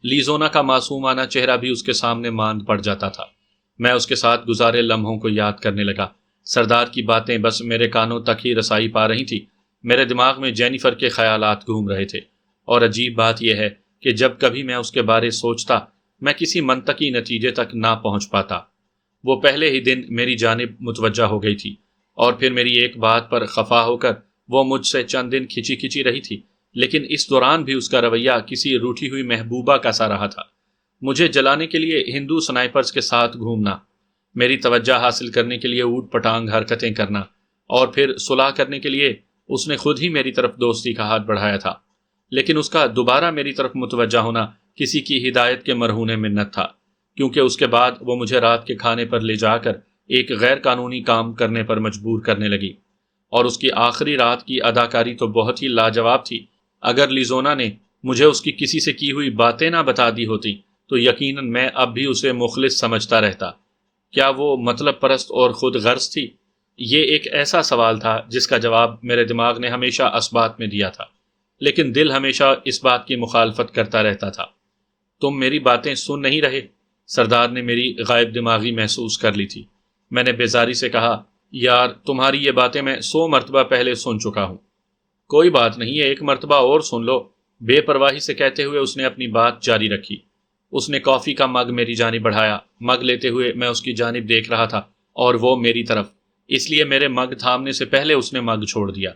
لیزونا کا معصومانہ چہرہ بھی اس کے سامنے ماند پڑ جاتا تھا۔ میں اس کے ساتھ گزارے لمحوں کو یاد کرنے لگا۔ سردار کی باتیں بس میرے کانوں تک ہی رسائی پا رہی تھی، میرے دماغ میں جینیفر کے خیالات گھوم رہے تھے، اور عجیب بات یہ ہے کہ جب کبھی میں اس کے بارے سوچتا میں کسی منطقی نتیجے تک نہ پہنچ پاتا۔ وہ پہلے ہی دن میری جانب متوجہ ہو گئی تھی، اور پھر میری ایک بات پر خفا ہو کر وہ مجھ سے چند دن کھچی کھچی رہی تھی، لیکن اس دوران بھی اس کا رویہ کسی روٹھی ہوئی محبوبہ کا سا رہا تھا۔ مجھے جلانے کے لیے ہندو سنائپرز کے ساتھ گھومنا، میری توجہ حاصل کرنے کے لیے اوٹ پٹانگ حرکتیں کرنا، اور پھر صلح کرنے کے لیے اس نے خود ہی میری طرف دوستی کا ہاتھ بڑھایا تھا، لیکن اس کا دوبارہ میری طرف متوجہ ہونا کسی کی ہدایت کے مرہون منت تھا، کیونکہ اس کے بعد وہ مجھے رات کے کھانے پر لے جا کر ایک غیر قانونی کام کرنے پر مجبور کرنے لگی، اور اس کی آخری رات کی اداکاری تو بہت ہی لاجواب تھی۔ اگر لیزونا نے مجھے اس کی کسی سے کی ہوئی باتیں نہ بتا دی ہوتی تو یقیناً میں اب بھی اسے مخلص سمجھتا رہتا۔ کیا وہ مطلب پرست اور خود غرض تھی؟ یہ ایک ایسا سوال تھا جس کا جواب میرے دماغ نے ہمیشہ اسبات میں دیا تھا، لیکن دل ہمیشہ اس بات کی مخالفت کرتا رہتا تھا۔ تم میری باتیں سن نہیں رہے؟ سردار نے میری غائب دماغی محسوس کر لی تھی۔ میں نے بیزاری سے کہا، یار تمہاری یہ باتیں میں 100 مرتبہ پہلے سن چکا ہوں۔ کوئی بات نہیں ہے، ایک مرتبہ اور سن لو، بے پرواہی سے کہتے ہوئے اس نے اپنی بات جاری رکھی۔ اس نے کافی کا مگ میری جانب بڑھایا۔ مگ لیتے ہوئے میں اس کی جانب دیکھ رہا تھا اور وہ میری طرف، اس لیے میرے مگ تھامنے سے پہلے اس نے مگ چھوڑ دیا۔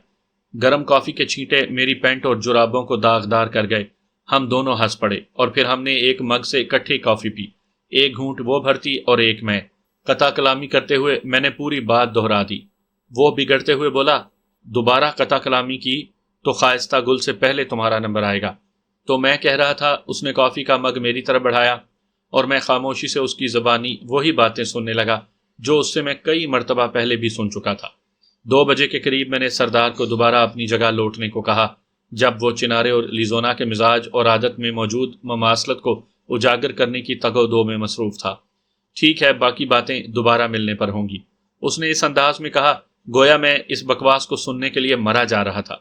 گرم کافی کے چھینٹے میری پینٹ اور جرابوں کو داغدار کر گئے۔ ہم دونوں ہنس پڑے اور پھر ہم نے ایک مگ سے اکٹھی کافی پی، ایک گھونٹ وہ بھرتی اور ایک میں۔ قطع کلامی کرتے ہوئے میں نے پوری بات دہرا دی۔ وہ بگڑتے ہوئے بولا، دوبارہ قطع کلامی کی تو خائستہ گل سے پہلے تمہارا نمبر آئے گا۔ تو میں کہہ رہا تھا، اس نے کافی کا مگ میری طرف بڑھایا اور میں خاموشی سے اس کی زبانی وہی باتیں سننے لگا جو اس سے میں کئی مرتبہ پہلے بھی سن چکا تھا۔ 2 بجے کے قریب میں نے سردار کو دوبارہ اپنی جگہ لوٹنے کو کہا، جب وہ چنارے اور لیزونا کے مزاج اور عادت میں موجود مماثلت کو اجاگر کرنے کی تگ و دو میں مصروف تھا۔ ٹھیک ہے، باقی باتیں دوبارہ ملنے پر ہوں گی، اس نے اس انداز میں کہا گویا میں اس بکواس کو سننے کے لیے مرا جا رہا تھا۔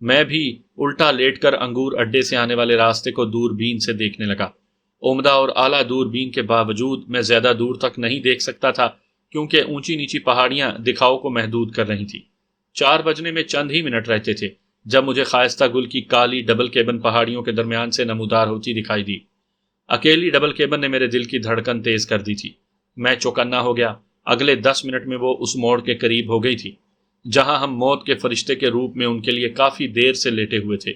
میں بھی الٹا لیٹ کر انگور اڈے سے آنے والے راستے کو دوربین سے دیکھنے لگا۔ عمدہ اور اعلیٰ دوربین کے باوجود میں زیادہ دور تک نہیں دیکھ سکتا تھا، کیونکہ اونچی نیچی پہاڑیاں دکھاؤ کو محدود کر رہی تھیں۔ 4 بجنے میں چند ہی منٹ رہتے تھے جب مجھے خائستہ گل کی کالی ڈبل کیبن پہاڑیوں کے درمیان سے نمودار ہوتی دکھائی دی۔ اکیلی ڈبل کیبن نے میرے دل کی دھڑکن تیز کر دی تھی۔ میں چوکنا ہو گیا۔ اگلے 10 منٹ میں وہ اس موڑ کے قریب ہو گئی تھی جہاں ہم موت کے فرشتے کے روپ میں ان کے لیے کافی دیر سے لیٹے ہوئے تھے۔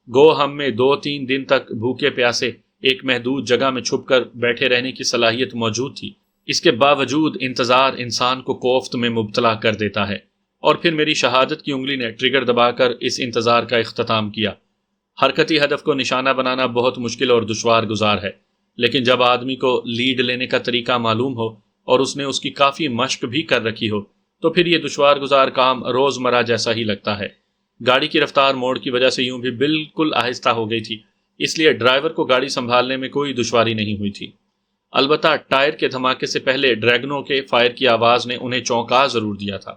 گو ہم میں 2-3 دن تک بھوکے پیاسے ایک محدود جگہ میں چھپ کر بیٹھے رہنے کی صلاحیت موجود تھی۔ اس کے باوجود انتظار انسان کو کوفت میں مبتلا کر دیتا ہے، اور پھر میری شہادت کی انگلی نے ٹریگر دبا کر اس انتظار کا اختتام کیا۔ حرکتی ہدف کو نشانہ بنانا بہت مشکل اور دشوار گزار ہے، لیکن جب آدمی کو لیڈ لینے کا طریقہ معلوم ہو اور اس نے اس کی کافی مشق بھی کر رکھی ہو تو پھر یہ دشوار گزار کام روزمرہ جیسا ہی لگتا ہے۔ گاڑی کی رفتار موڑ کی وجہ سے یوں بھی بالکل آہستہ ہو گئی تھی، اس لیے ڈرائیور کو گاڑی سنبھالنے میں کوئی دشواری نہیں ہوئی تھی۔ البتہ ٹائر کے دھماکے سے پہلے ڈریگنوں کے فائر کی آواز نے انہیں چونکا ضرور دیا تھا۔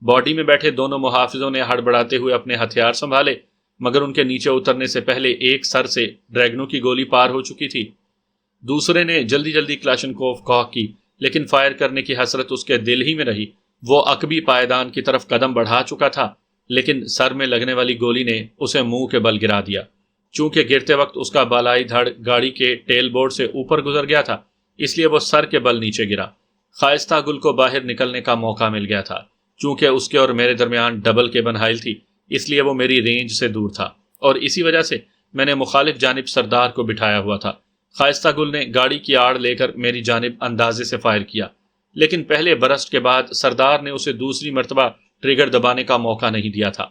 باڈی میں بیٹھے دونوں محافظوں نے ہڑبڑاتے ہوئے اپنے ہتھیار سنبھالے، مگر ان کے نیچے اترنے سے پہلے ایک سر سے ڈریگنوں کی گولی پار ہو چکی تھی۔ دوسرے نے جلدی جلدی کلاشنکوف کاک کی، لیکن فائر کرنے کی حسرت اس کے دل ہی میں رہی۔ وہ عقبی پائیدان کی طرف قدم بڑھا چکا تھا، لیکن سر میں لگنے والی گولی نے اسے منہ کے بل گرا دیا۔ چونکہ گرتے وقت اس کا بالائی دھڑ گاڑی کے ٹیل بورڈ سے اوپر گزر گیا تھا، اس لیے وہ سر کے بل نیچے گرا۔ خائستہ گل کو باہر نکلنے کا موقع مل گیا تھا۔ چونکہ اس کے اور میرے درمیان ڈبل کیبن حائل تھی، اس لیے وہ میری رینج سے دور تھا، اور اسی وجہ سے میں نے مخالف جانب سردار کو بٹھایا ہوا تھا۔ خائستہ گل نے گاڑی کی آڑ لے کر میری جانب اندازے سے فائر کیا، لیکن پہلے برسٹ کے بعد سردار نے اسے دوسری مرتبہ ٹریگر دبانے کا موقع نہیں دیا تھا۔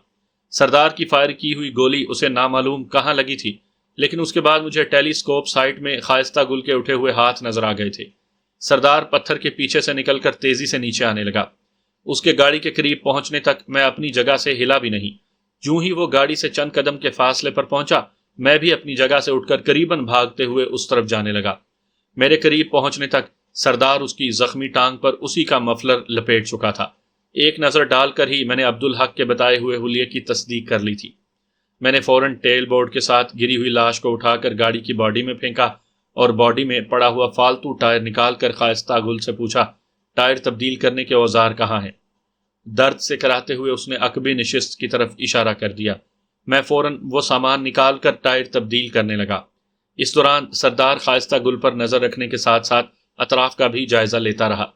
سردار کی فائر کی ہوئی گولی اسے نامعلوم کہاں لگی تھی، لیکن اس کے بعد مجھے ٹیلی اسکوپ سائٹ میں خائستہ گل کے اٹھے ہوئے ہاتھ نظر آ گئے تھے۔ سردار پتھر کے پیچھے سے نکل کر تیزی سے نیچے آنے لگا۔ اس کے گاڑی کے قریب پہنچنے تک میں اپنی جگہ سے ہلا بھی نہیں۔ جوں ہی وہ گاڑی سے چند قدم کے فاصلے پر پہنچا، میں بھی اپنی جگہ سے اٹھ کر قریباً بھاگتے ہوئے اس طرف جانے لگا۔ میرے قریب پہنچنے تک سردار اس کی زخمی ٹانگ پر اسی کا مفلر لپیٹ چکا تھا۔ ایک نظر ڈال کر ہی میں نے عبدالحق کے بتائے ہوئے حلیے کی تصدیق کر لی تھی۔ میں نے فوراً ٹیل بورڈ کے ساتھ گری ہوئی لاش کو اٹھا کر گاڑی کی باڈی میں پھینکا اور باڈی میں پڑا ہوا فالتو ٹائر نکال کر خائستہ گل سے پوچھا، ٹائر تبدیل کرنے کے اوزار کہاں ہیں؟ درد سے کراتے ہوئے اس نے عقبی نشست کی طرف اشارہ کر دیا۔ میں فوراً وہ سامان نکال کر ٹائر تبدیل کرنے لگا۔ اس دوران سردار خائستہ گل پر نظر رکھنے کے ساتھ ساتھ اطراف کا بھی جائزہ لیتا رہا۔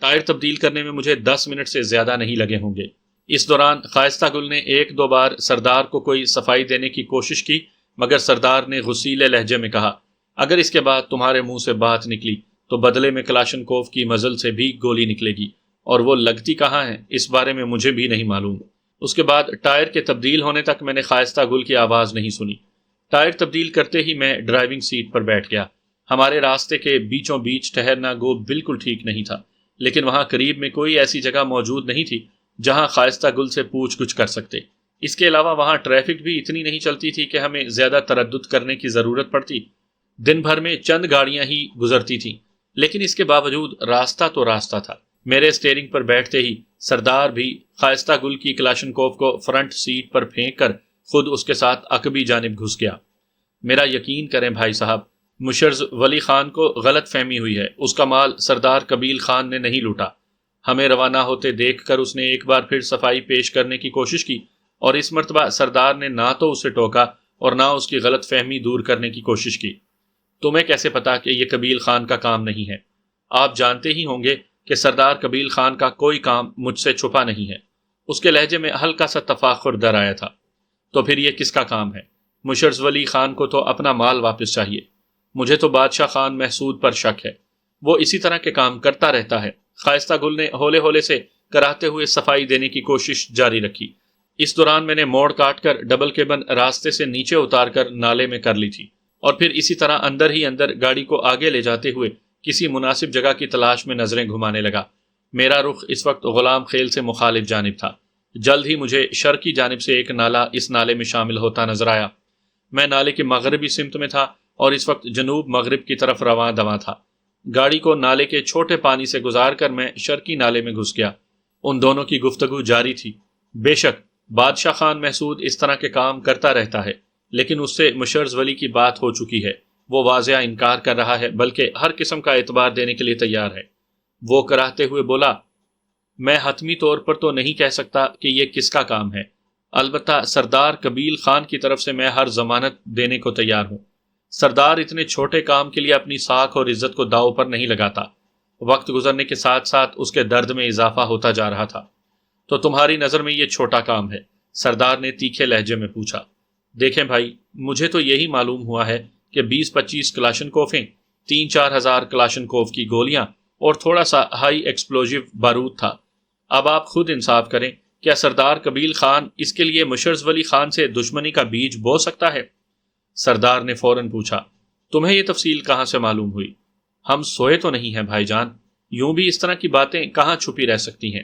ٹائر تبدیل کرنے میں مجھے 10 منٹ سے زیادہ نہیں لگے ہوں گے۔ اس دوران خائستہ گل نے 1-2 بار سردار کو کوئی صفائی دینے کی کوشش کی، مگر سردار نے غصیلے لہجے میں کہا، اگر اس کے بعد تمہارے منہ سے بات نکلی تو بدلے میں کلاشنکوف کی مزل سے بھی گولی نکلے گی، اور وہ لگتی کہاں ہے اس بارے میں مجھے بھی نہیں معلوم۔ اس کے بعد ٹائر کے تبدیل ہونے تک میں نے خائستہ گل کی آواز نہیں سنی۔ ٹائر تبدیل کرتے ہی میں ڈرائیونگ سیٹ پر بیٹھ گیا۔ ہمارے راستے کے بیچوں بیچ ٹھہرنا گو بالکل ٹھیک نہیں تھا، لیکن وہاں قریب میں کوئی ایسی جگہ موجود نہیں تھی جہاں خائستہ گل سے پوچھ گچھ کر سکتے۔ اس کے علاوہ وہاں ٹریفک بھی اتنی نہیں چلتی تھی کہ ہمیں زیادہ تردد کرنے کی ضرورت پڑتی۔ دن بھر میں چند گاڑیاں ہی گزرتی تھیں، لیکن اس کے باوجود راستہ تو راستہ تھا۔ میرے اسٹیئرنگ پر بیٹھتے ہی سردار بھی خائستہ گل کی کلاشنکوف کو فرنٹ سیٹ پر پھینک کر خود اس کے ساتھ عقبی جانب گھس گیا۔ میرا یقین کریں بھائی صاحب، مشرز ولی خان کو غلط فہمی ہوئی ہے۔ اس کا مال سردار قبیل خان نے نہیں لوٹا۔ ہمیں روانہ ہوتے دیکھ کر اس نے ایک بار پھر صفائی پیش کرنے کی کوشش کی، اور اس مرتبہ سردار نے نہ تو اسے ٹوکا اور نہ اس کی غلط فہمی دور کرنے کی کوشش کی۔ تمہیں کیسے پتا کہ یہ قبیل خان کا کام نہیں ہے؟ آپ جانتے ہی ہوں گے کہ سردار قبیل خان کا کوئی کام مجھ سے چھپا نہیں ہے۔ اس کے لہجے میں ہلکا سا تفاخر در آیا تھا۔ تو پھر یہ کس کا کام ہے؟ مشرز ولی خان کو تو اپنا مال واپس چاہیے۔ مجھے تو بادشاہ خان محسود پر شک ہے، وہ اسی طرح کے کام کرتا رہتا ہے۔ خائستہ گل نے ہولے ہولے سے کراتے ہوئے صفائی دینے کی کوشش جاری رکھی۔ اس دوران میں نے موڑ کاٹ کر ڈبل کیبن راستے سے نیچے اتار کر نالے میں کر لی تھی، اور پھر اسی طرح اندر ہی اندر گاڑی کو آگے لے جاتے ہوئے کسی مناسب جگہ کی تلاش میں نظریں گھمانے لگا۔ میرا رخ اس وقت غلام خیل سے مخالف جانب تھا۔ جلد ہی مجھے شرقی جانب سے ایک نالہ اس نالے میں شامل ہوتا نظر آیا۔ میں نالے کی مغربی سمت میں تھا اور اس وقت جنوب مغرب کی طرف رواں دواں تھا۔ گاڑی کو نالے کے چھوٹے پانی سے گزار کر میں شرقی نالے میں گھس گیا۔ ان دونوں کی گفتگو جاری تھی۔ بے شک بادشاہ خان محسود اس طرح کے کام کرتا رہتا ہے، لیکن اس سے مشرز ولی کی بات ہو چکی ہے۔ وہ واضح انکار کر رہا ہے، بلکہ ہر قسم کا اعتبار دینے کے لیے تیار ہے۔ وہ کراہتے ہوئے بولا، میں حتمی طور پر تو نہیں کہہ سکتا کہ یہ کس کا کام ہے، البتہ سردار قبیل خان کی طرف سے میں ہر ضمانت دینے کو تیار ہوں۔ سردار اتنے چھوٹے کام کے لیے اپنی ساکھ اور عزت کو داؤ پر نہیں لگاتا۔ وقت گزرنے کے ساتھ ساتھ اس کے درد میں اضافہ ہوتا جا رہا تھا۔ تو تمہاری نظر میں یہ چھوٹا کام ہے؟ سردار نے تیکھے لہجے میں پوچھا۔ دیکھیں بھائی، مجھے تو یہی معلوم ہوا ہے کہ 20-25 کلاشنکوفیں، 3-4 ہزار کلاشنکوف کی گولیاں اور تھوڑا سا ہائی ایکسپلوزیو بارود تھا۔ اب آپ خود انصاف کریں، کیا سردار قبیل خان اس کے لیے مشرز ولی خان سے دشمنی کا بیج بو سکتا ہے؟ سردار نے فوراً پوچھا، تمہیں یہ تفصیل کہاں سے معلوم ہوئی؟ ہم سوئے تو نہیں ہیں بھائی جان، یوں بھی اس طرح کی باتیں کہاں چھپی رہ سکتی ہیں؟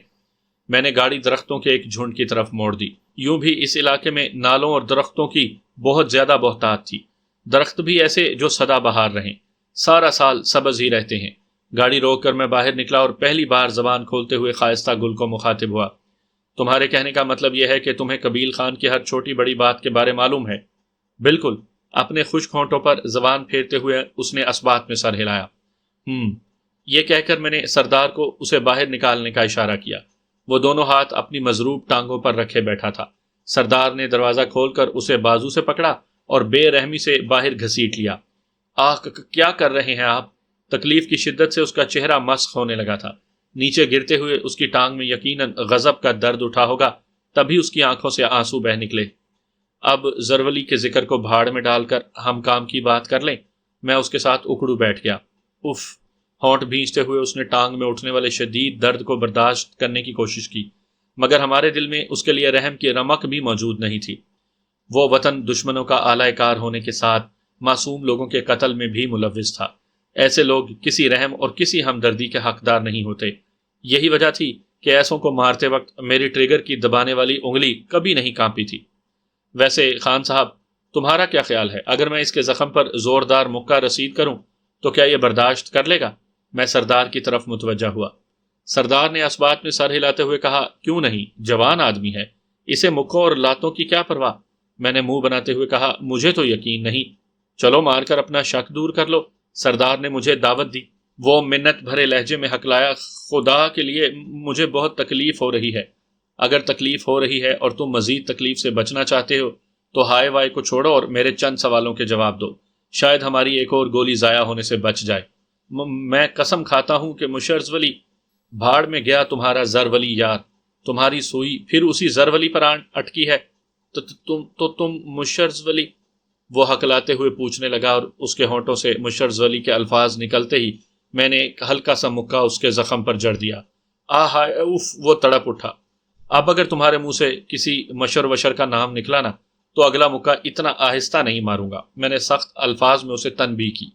میں نے گاڑی درختوں کے ایک جھنڈ کی طرف موڑ دی۔ یوں بھی اس علاقے میں نالوں اور درختوں کی بہت زیادہ بہتات تھی۔ درخت بھی ایسے جو سدا بہار رہیں، سارا سال سبز ہی رہتے ہیں۔ گاڑی روک کر میں باہر نکلا اور پہلی بار زبان کھولتے ہوئے خائستہ گل کو مخاطب ہوا۔ تمہارے کہنے کا مطلب یہ ہے کہ تمہیں قبیل خان کی ہر چھوٹی بڑی بات کے بارے معلوم ہے؟ بالکل، اپنے خشک ہونٹوں پر زبان پھیرتے ہوئے اس نے اسبات میں سر ہلایا۔ یہ کہہ کر میں نے سردار کو اسے باہر نکالنے کا اشارہ کیا۔ وہ دونوں ہاتھ اپنی مضروب ٹانگوں پر رکھے بیٹھا تھا۔ سردار نے دروازہ کھول کر اسے بازو سے پکڑا اور بے رحمی سے باہر گھسیٹ لیا۔ کیا کر رہے ہیں آپ؟ تکلیف کی شدت سے اس کا چہرہ مسخ ہونے لگا تھا۔ نیچے گرتے ہوئے اس کی ٹانگ میں یقیناً غضب کا درد اٹھا ہوگا، تبھی اس کی آنکھوں سے آنسو بہہ نکلے۔ اب زرولی کے ذکر کو بھاڑ میں ڈال کر ہم کام کی بات کر لیں۔ میں اس کے ساتھ اکڑو بیٹھ گیا۔ اف! ہونٹ بھینچتے ہوئے اس نے ٹانگ میں اٹھنے والے شدید درد کو برداشت کرنے کی کوشش کی، مگر ہمارے دل میں اس کے لیے رحم کی رمق بھی موجود نہیں تھی۔ وہ وطن دشمنوں کا اعلی کار ہونے کے ساتھ معصوم لوگوں کے قتل میں بھی ملوث تھا۔ ایسے لوگ کسی رحم اور کسی ہمدردی کے حقدار نہیں ہوتے۔ یہی وجہ تھی کہ ایسوں کو مارتے وقت میری ٹریگر کی دبانے والی انگلی کبھی نہیں کانپی تھی۔ ویسے خان صاحب، تمہارا کیا خیال ہے؟ اگر میں اس کے زخم پر زوردار مکہ رسید کروں تو کیا یہ برداشت کر لے گا؟ میں سردار کی طرف متوجہ ہوا۔ سردار نے اسبات میں سر ہلاتے ہوئے کہا، کیوں نہیں، جوان آدمی ہے، اسے مکوں اور لاتوں کی کیا پرواہ؟ میں نے منہ بناتے ہوئے کہا مجھے تو یقین نہیں، چلو مار کر اپنا شک دور کر لو۔ سردار نے مجھے دعوت دی۔ وہ منت بھرے لہجے میں ہکلایا خدا کے لیے مجھے بہت تکلیف ہو رہی ہے، اگر تکلیف ہو رہی ہے اور تم مزید تکلیف سے بچنا چاہتے ہو تو ہائے وائے کو چھوڑو اور میرے چند سوالوں کے جواب دو، شاید ہماری ایک اور گولی ضائع ہونے سے بچ جائے۔ میں قسم کھاتا ہوں کہ مشرز ولی، بھاڑ میں گیا تمہارا زر ولی یار، تمہاری سوئی پھر اسی زر ولی پر اٹکی ہے، تو تم مشرز ولی؟ وہ ہکلاتے ہوئے پوچھنے لگا اور اس کے ہونٹوں سے مشرز ولی کے الفاظ نکلتے ہی میں نے ایک ہلکا سا مکہ اس کے زخم پر جڑ دیا۔ ہائے اف، وہ تڑپ اٹھا۔ اب اگر تمہارے منہ سے کسی مشر وشر کا نام نکلا نا تو اگلا مکہ اتنا آہستہ نہیں ماروں گا۔ میں نے سخت الفاظ میں اسے تنبیہ کی۔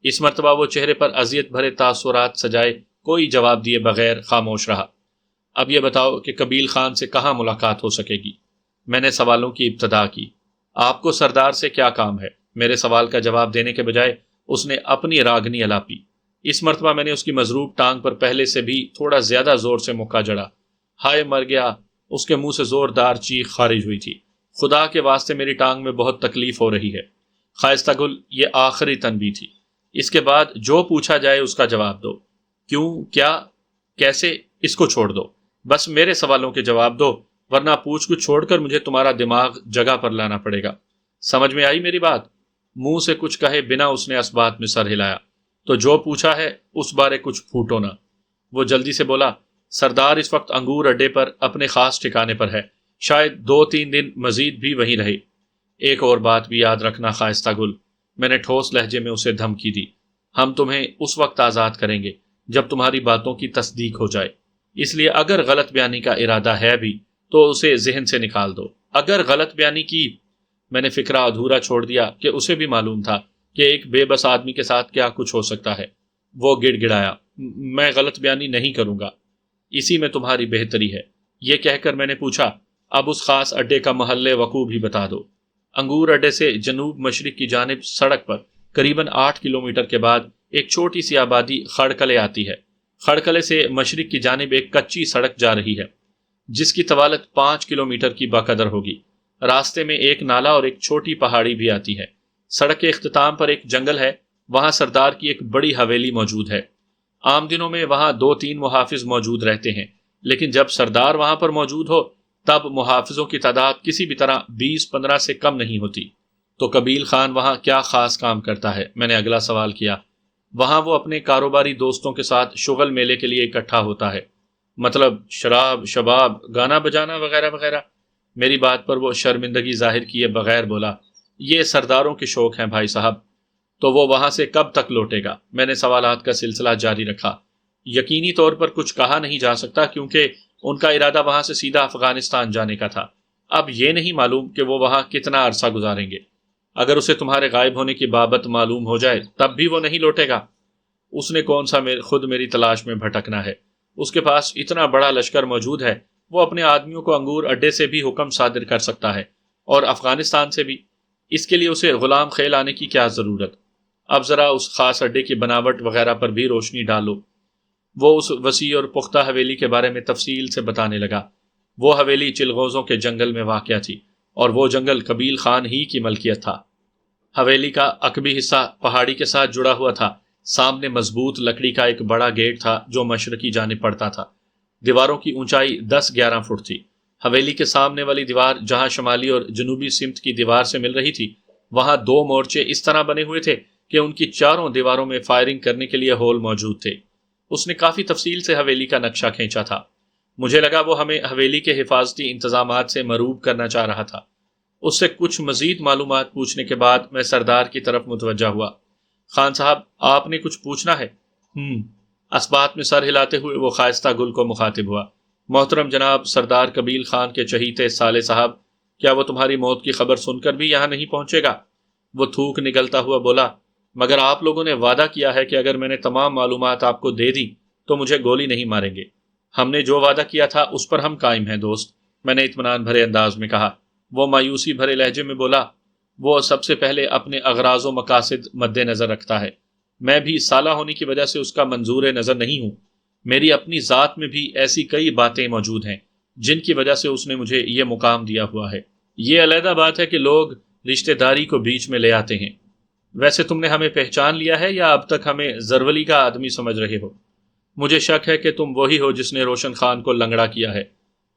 اس مرتبہ وہ چہرے پر اذیت بھرے تاثرات سجائے کوئی جواب دیے بغیر خاموش رہا۔ اب یہ بتاؤ کہ قبیل خان سے کہاں ملاقات ہو سکے گی؟ میں نے سوالوں کی ابتدا کی۔ آپ کو سردار سے کیا کام ہے؟ میرے سوال کا جواب دینے کے بجائے اس نے اپنی راگنی الاپی۔ اس مرتبہ میں نے اس کی مضروب ٹانگ پر پہلے سے بھی تھوڑا زیادہ زور سے مکہ جڑا۔ ہائے مر گیا، اس کے منہ سے زوردار چیخ خارج ہوئی تھی۔ خدا کے واسطے میری ٹانگ میں بہت تکلیف ہو رہی ہے۔ خائستہ گل، یہ آخری تنبیہ تھی۔ اس کے بعد جو پوچھا جائے اس کا جواب دو۔ کیوں، کیا، کیسے، اس کو چھوڑ دو، بس میرے سوالوں کے جواب دو، ورنہ پوچھ کچھ چھوڑ کر مجھے تمہارا دماغ جگہ پر لانا پڑے گا۔ سمجھ میں آئی میری بات؟ منہ سے کچھ کہے بنا اس نے اس بات میں سر ہلایا۔ تو جو پوچھا ہے اس بارے کچھ پھوٹو نہ۔ وہ جلدی سے بولا، سردار اس وقت انگور اڈے پر اپنے خاص ٹھکانے پر ہے، شاید 2-3 دن مزید بھی وہیں رہے۔ ایک اور بات بھی یاد رکھنا خائستہ گل، میں نے ٹھوس لہجے میں اسے دھمکی دی، ہم تمہیں اس وقت آزاد کریں گے جب تمہاری باتوں کی تصدیق ہو جائے، اس لیے اگر غلط بیانی کا ارادہ ہے بھی تو اسے ذہن سے نکال دو۔ اگر غلط بیانی کی، میں نے فکرہ ادھورا چھوڑ دیا کہ اسے بھی معلوم تھا کہ ایک بے بس آدمی کے ساتھ کیا کچھ ہو سکتا ہے۔ وہ گڑ گڑایا، میں غلط بیانی نہیں کروں گا، اسی میں تمہاری بہتری ہے۔ یہ کہہ کر میں نے پوچھا، اب اس خاص اڈے کا محل وقوع بھی بتا دو۔ انگور اڈے سے جنوب مشرق کی جانب سڑک پر قریباً 8 کلومیٹر کے بعد ایک چھوٹی سی آبادی خڑکلے آتی ہے۔ خڑکلے سے مشرق کی جانب ایک کچی سڑک جا رہی ہے جس کی طوالت 5 کلومیٹر کی بقدر ہوگی۔ راستے میں ایک نالا اور ایک چھوٹی پہاڑی بھی آتی ہے۔ سڑک کے اختتام پر ایک جنگل ہے، وہاں سردار کی ایک بڑی حویلی موجود ہے۔ عام دنوں میں وہاں 2-3 محافظ موجود رہتے ہیں، لیکن جب سردار وہاں پر موجود ہو تب محافظوں کی تعداد کسی بھی طرح 20-15 سے کم نہیں ہوتی۔ تو قبیل خان وہاں کیا خاص کام کرتا ہے؟ میں نے اگلا سوال کیا۔ وہاں وہ اپنے کاروباری دوستوں کے ساتھ شغل میلے کے لیے اکٹھا ہوتا ہے، مطلب شراب، شباب، گانا بجانا وغیرہ وغیرہ۔ میری بات پر وہ شرمندگی ظاہر کیے بغیر بولا، یہ سرداروں کے شوق ہیں بھائی صاحب۔ تو وہ وہاں سے کب تک لوٹے گا؟ میں نے سوالات کا سلسلہ جاری رکھا۔ یقینی طور پر کچھ کہا نہیں جا سکتا کیونکہ ان کا ارادہ وہاں سے سیدھا افغانستان جانے کا تھا۔ اب یہ نہیں معلوم کہ وہ وہاں کتنا عرصہ گزاریں گے۔ اگر اسے تمہارے غائب ہونے کی بابت معلوم ہو جائے تب بھی وہ نہیں لوٹے گا۔ اس نے کون سا خود میری تلاش میں بھٹکنا ہے؟ اس کے پاس اتنا بڑا لشکر موجود ہے، وہ اپنے آدمیوں کو انگور اڈے سے بھی حکم صادر کر سکتا ہے اور افغانستان سے بھی۔ اس کے لیے اسے غلام خیل آنے کی کیا ضرورت؟ اب ذرا اس خاص اڈے کی بناوٹ وغیرہ پر بھی روشنی ڈالو۔ وہ اس وسیع اور پختہ حویلی کے بارے میں تفصیل سے بتانے لگا۔ وہ حویلی چلغوزوں کے جنگل میں واقع تھی اور وہ جنگل قبیل خان ہی کی ملکیت تھا۔ حویلی کا عقبی حصہ پہاڑی کے ساتھ جڑا ہوا تھا۔ سامنے مضبوط لکڑی کا ایک بڑا گیٹ تھا جو مشرقی جانب پڑتا تھا۔ دیواروں کی اونچائی 10-11 فٹ تھی۔ حویلی کے سامنے والی دیوار جہاں شمالی اور جنوبی سمت کی دیوار سے مل رہی تھی، وہاں 2 مورچے اس طرح بنے ہوئے تھے کہ ان کی چاروں دیواروں میں فائرنگ کرنے کے لیے ہول موجود تھے۔ اس نے کافی تفصیل سے حویلی کا نقشہ کھینچا تھا۔ مجھے لگا وہ ہمیں حویلی کے حفاظتی انتظامات سے مروب کرنا چاہ رہا تھا۔ اس سے کچھ مزید معلومات پوچھنے کے بعد میں سردار کی طرف متوجہ ہوا۔ خان صاحب، آپ نے کچھ پوچھنا ہے؟ اس بات میں سر ہلاتے ہوئے وہ خائستہ گل کو مخاطب ہوا۔ محترم جناب سردار قبیل خان کے چہیتے صالح صاحب، کیا وہ تمہاری موت کی خبر سن کر بھی یہاں نہیں پہنچے گا؟ وہ تھوک نگلتا ہوا بولا، مگر آپ لوگوں نے وعدہ کیا ہے کہ اگر میں نے تمام معلومات آپ کو دے دی تو مجھے گولی نہیں ماریں گے۔ ہم نے جو وعدہ کیا تھا اس پر ہم قائم ہیں دوست، میں نے اطمینان بھرے انداز میں کہا۔ وہ مایوسی بھرے لہجے میں بولا، وہ سب سے پہلے اپنے اغراض و مقاصد مد نظر رکھتا ہے۔ میں بھی سالہ ہونے کی وجہ سے اس کا منظور نظر نہیں ہوں۔ میری اپنی ذات میں بھی ایسی کئی باتیں موجود ہیں جن کی وجہ سے اس نے مجھے یہ مقام دیا ہوا ہے۔ یہ علیحدہ بات ہے کہ لوگ رشتہ داری کو بیچ میں لے آتے ہیں۔ ویسے تم نے ہمیں پہچان لیا ہے یا اب تک ہمیں زرولی کا آدمی سمجھ رہے ہو؟ مجھے شک ہے کہ تم وہی ہو جس نے روشن خان کو لنگڑا کیا ہے۔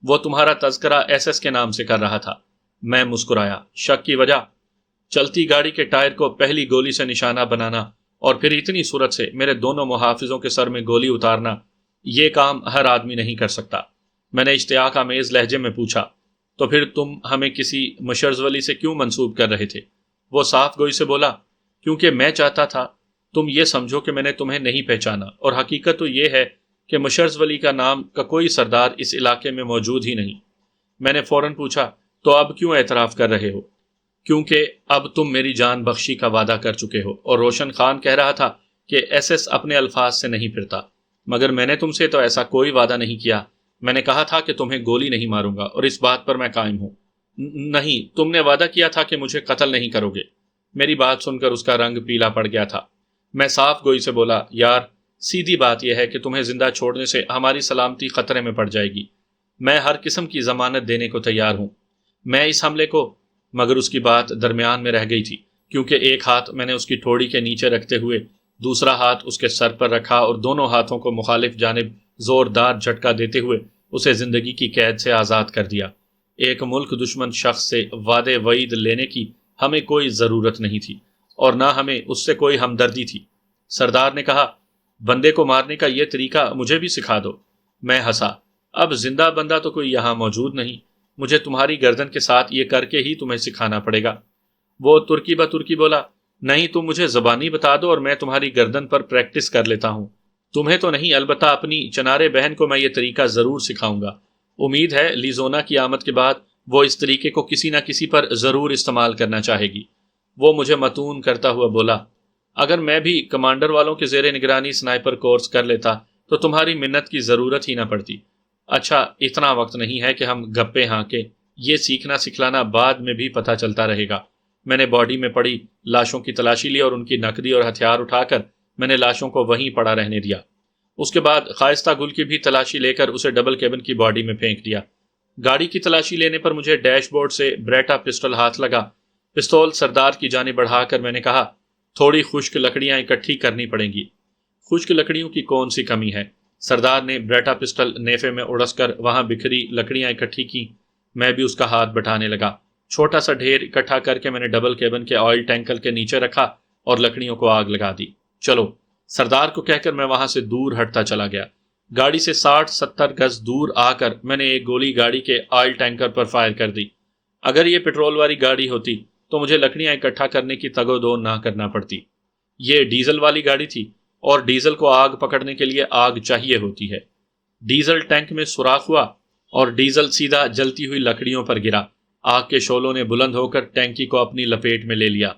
وہ تمہارا تذکرہ ایس ایس کے نام سے کر رہا تھا۔ میں مسکرایا۔ شک کی وجہ؟ چلتی گاڑی کے ٹائر کو پہلی گولی سے نشانہ بنانا اور پھر اتنی صورت سے میرے دونوں محافظوں کے سر میں گولی اتارنا، یہ کام ہر آدمی نہیں کر سکتا۔ میں نے اشتیاق آمیز لہجے میں پوچھا، تو پھر تم ہمیں کسی مشرز ولی سے کیوں منسوب کر رہے تھے؟ وہ صاف گوئی سے بولا، کیونکہ میں چاہتا تھا تم یہ سمجھو کہ میں نے تمہیں نہیں پہچانا، اور حقیقت تو یہ ہے کہ مشرز ولی کا نام کا کوئی سردار اس علاقے میں موجود ہی نہیں۔ میں نے فوراً پوچھا، تو اب کیوں اعتراف کر رہے ہو؟ کیونکہ اب تم میری جان بخشی کا وعدہ کر چکے ہو، اور روشن خان کہہ رہا تھا کہ ایس ایس اپنے الفاظ سے نہیں پھرتا، مگر میں نے تم سے تو ایسا کوئی وعدہ نہیں کیا۔ میں نے کہا تھا کہ تمہیں گولی نہیں ماروں گا، اور اس بات پر میں قائم ہوں۔ نہیں، تم نے وعدہ کیا تھا کہ مجھے قتل نہیں کرو گے۔ میری بات سن کر اس کا رنگ پیلا پڑ گیا تھا۔ میں صاف گوئی سے بولا، یار سیدھی بات یہ ہے کہ تمہیں زندہ چھوڑنے سے ہماری سلامتی خطرے میں پڑ جائے گی۔ میں ہر قسم کی ضمانت دینے کو تیار ہوں۔ میں اس حملے کو، مگر اس کی بات درمیان میں رہ گئی تھی، کیونکہ ایک ہاتھ میں نے اس کی ٹھوڑی کے نیچے رکھتے ہوئے دوسرا ہاتھ اس کے سر پر رکھا اور دونوں ہاتھوں کو مخالف جانب زوردار جھٹکا دیتے ہوئے اسے زندگی کی قید سے آزاد کر دیا۔ ایک ملک دشمن شخص سے وعدے وعید لینے کی ہمیں کوئی ضرورت نہیں تھی، اور نہ ہمیں اس سے کوئی ہمدردی تھی۔ سردار نے کہا، بندے کو مارنے کا یہ طریقہ مجھے بھی سکھا دو۔ میں ہنسا، اب زندہ بندہ تو کوئی یہاں موجود نہیں، مجھے تمہاری گردن کے ساتھ یہ کر کے ہی تمہیں سکھانا پڑے گا۔ وہ ترکی بترکی بولا، نہیں تم مجھے زبانی بتا دو اور میں تمہاری گردن پر پریکٹس کر لیتا ہوں۔ تمہیں تو نہیں، البتہ اپنی چنارے بہن کو میں یہ طریقہ ضرور سکھاؤں گا۔ امید ہے لیزونا کی آمد کے بعد وہ اس طریقے کو کسی نہ کسی پر ضرور استعمال کرنا چاہے گی۔ وہ مجھے متون کرتا ہوا بولا، اگر میں بھی کمانڈر والوں کے زیر نگرانی سنائپر کورس کر لیتا تو تمہاری منت کی ضرورت ہی نہ پڑتی۔ اچھا، اتنا وقت نہیں ہے کہ ہم گپے ہانکیں، یہ سیکھنا سکھلانا بعد میں بھی پتہ چلتا رہے گا۔ میں نے باڈی میں پڑی لاشوں کی تلاشی لی اور ان کی نقدی اور ہتھیار اٹھا کر میں نے لاشوں کو وہیں پڑا رہنے دیا۔ اس کے بعد خائستہ گل کی بھی تلاشی لے کر اسے ڈبل کیبن کی باڈی میں پھینک دیا۔ گاڑی کی تلاشی لینے پر مجھے ڈیش بورڈ سے بریٹا پسٹل ہاتھ لگا۔ پستول سردار کی جانب بڑھا کر میں نے کہا، تھوڑی خشک لکڑیاں اکٹھی کرنی پڑیں گی۔ خشک لکڑیوں کی کون سی کمی ہے؟ سردار نے بریٹا پسٹل نیفے میں اڑس کر وہاں بکھری لکڑیاں اکٹھی کی۔ میں بھی اس کا ہاتھ بٹھانے لگا۔ چھوٹا سا ڈھیر اکٹھا کر کے میں نے ڈبل کیبن کے آئل ٹینکر کے نیچے رکھا اور لکڑیوں کو آگ لگا دی۔ چلو، سردار کو کہہ کر میں وہاں سے دور ہٹتا چلا گیا۔ گاڑی سے 60-70 گز دور آ کر میں نے ایک گولی گاڑی کے آئل ٹینکر پر فائر کر دی۔ اگر یہ پیٹرول والی گاڑی ہوتی تو مجھے لکڑیاں اکٹھا کرنے کی تگ و دو نہ کرنا پڑتی۔ یہ ڈیزل والی گاڑی تھی، اور ڈیزل کو آگ پکڑنے کے لیے آگ چاہیے ہوتی ہے۔ ڈیزل ٹینک میں سوراخ ہوا اور ڈیزل سیدھا جلتی ہوئی لکڑیوں پر گرا۔ آگ کے شعلوں نے بلند ہو کر ٹینکی کو اپنی لپیٹ میں لے لیا۔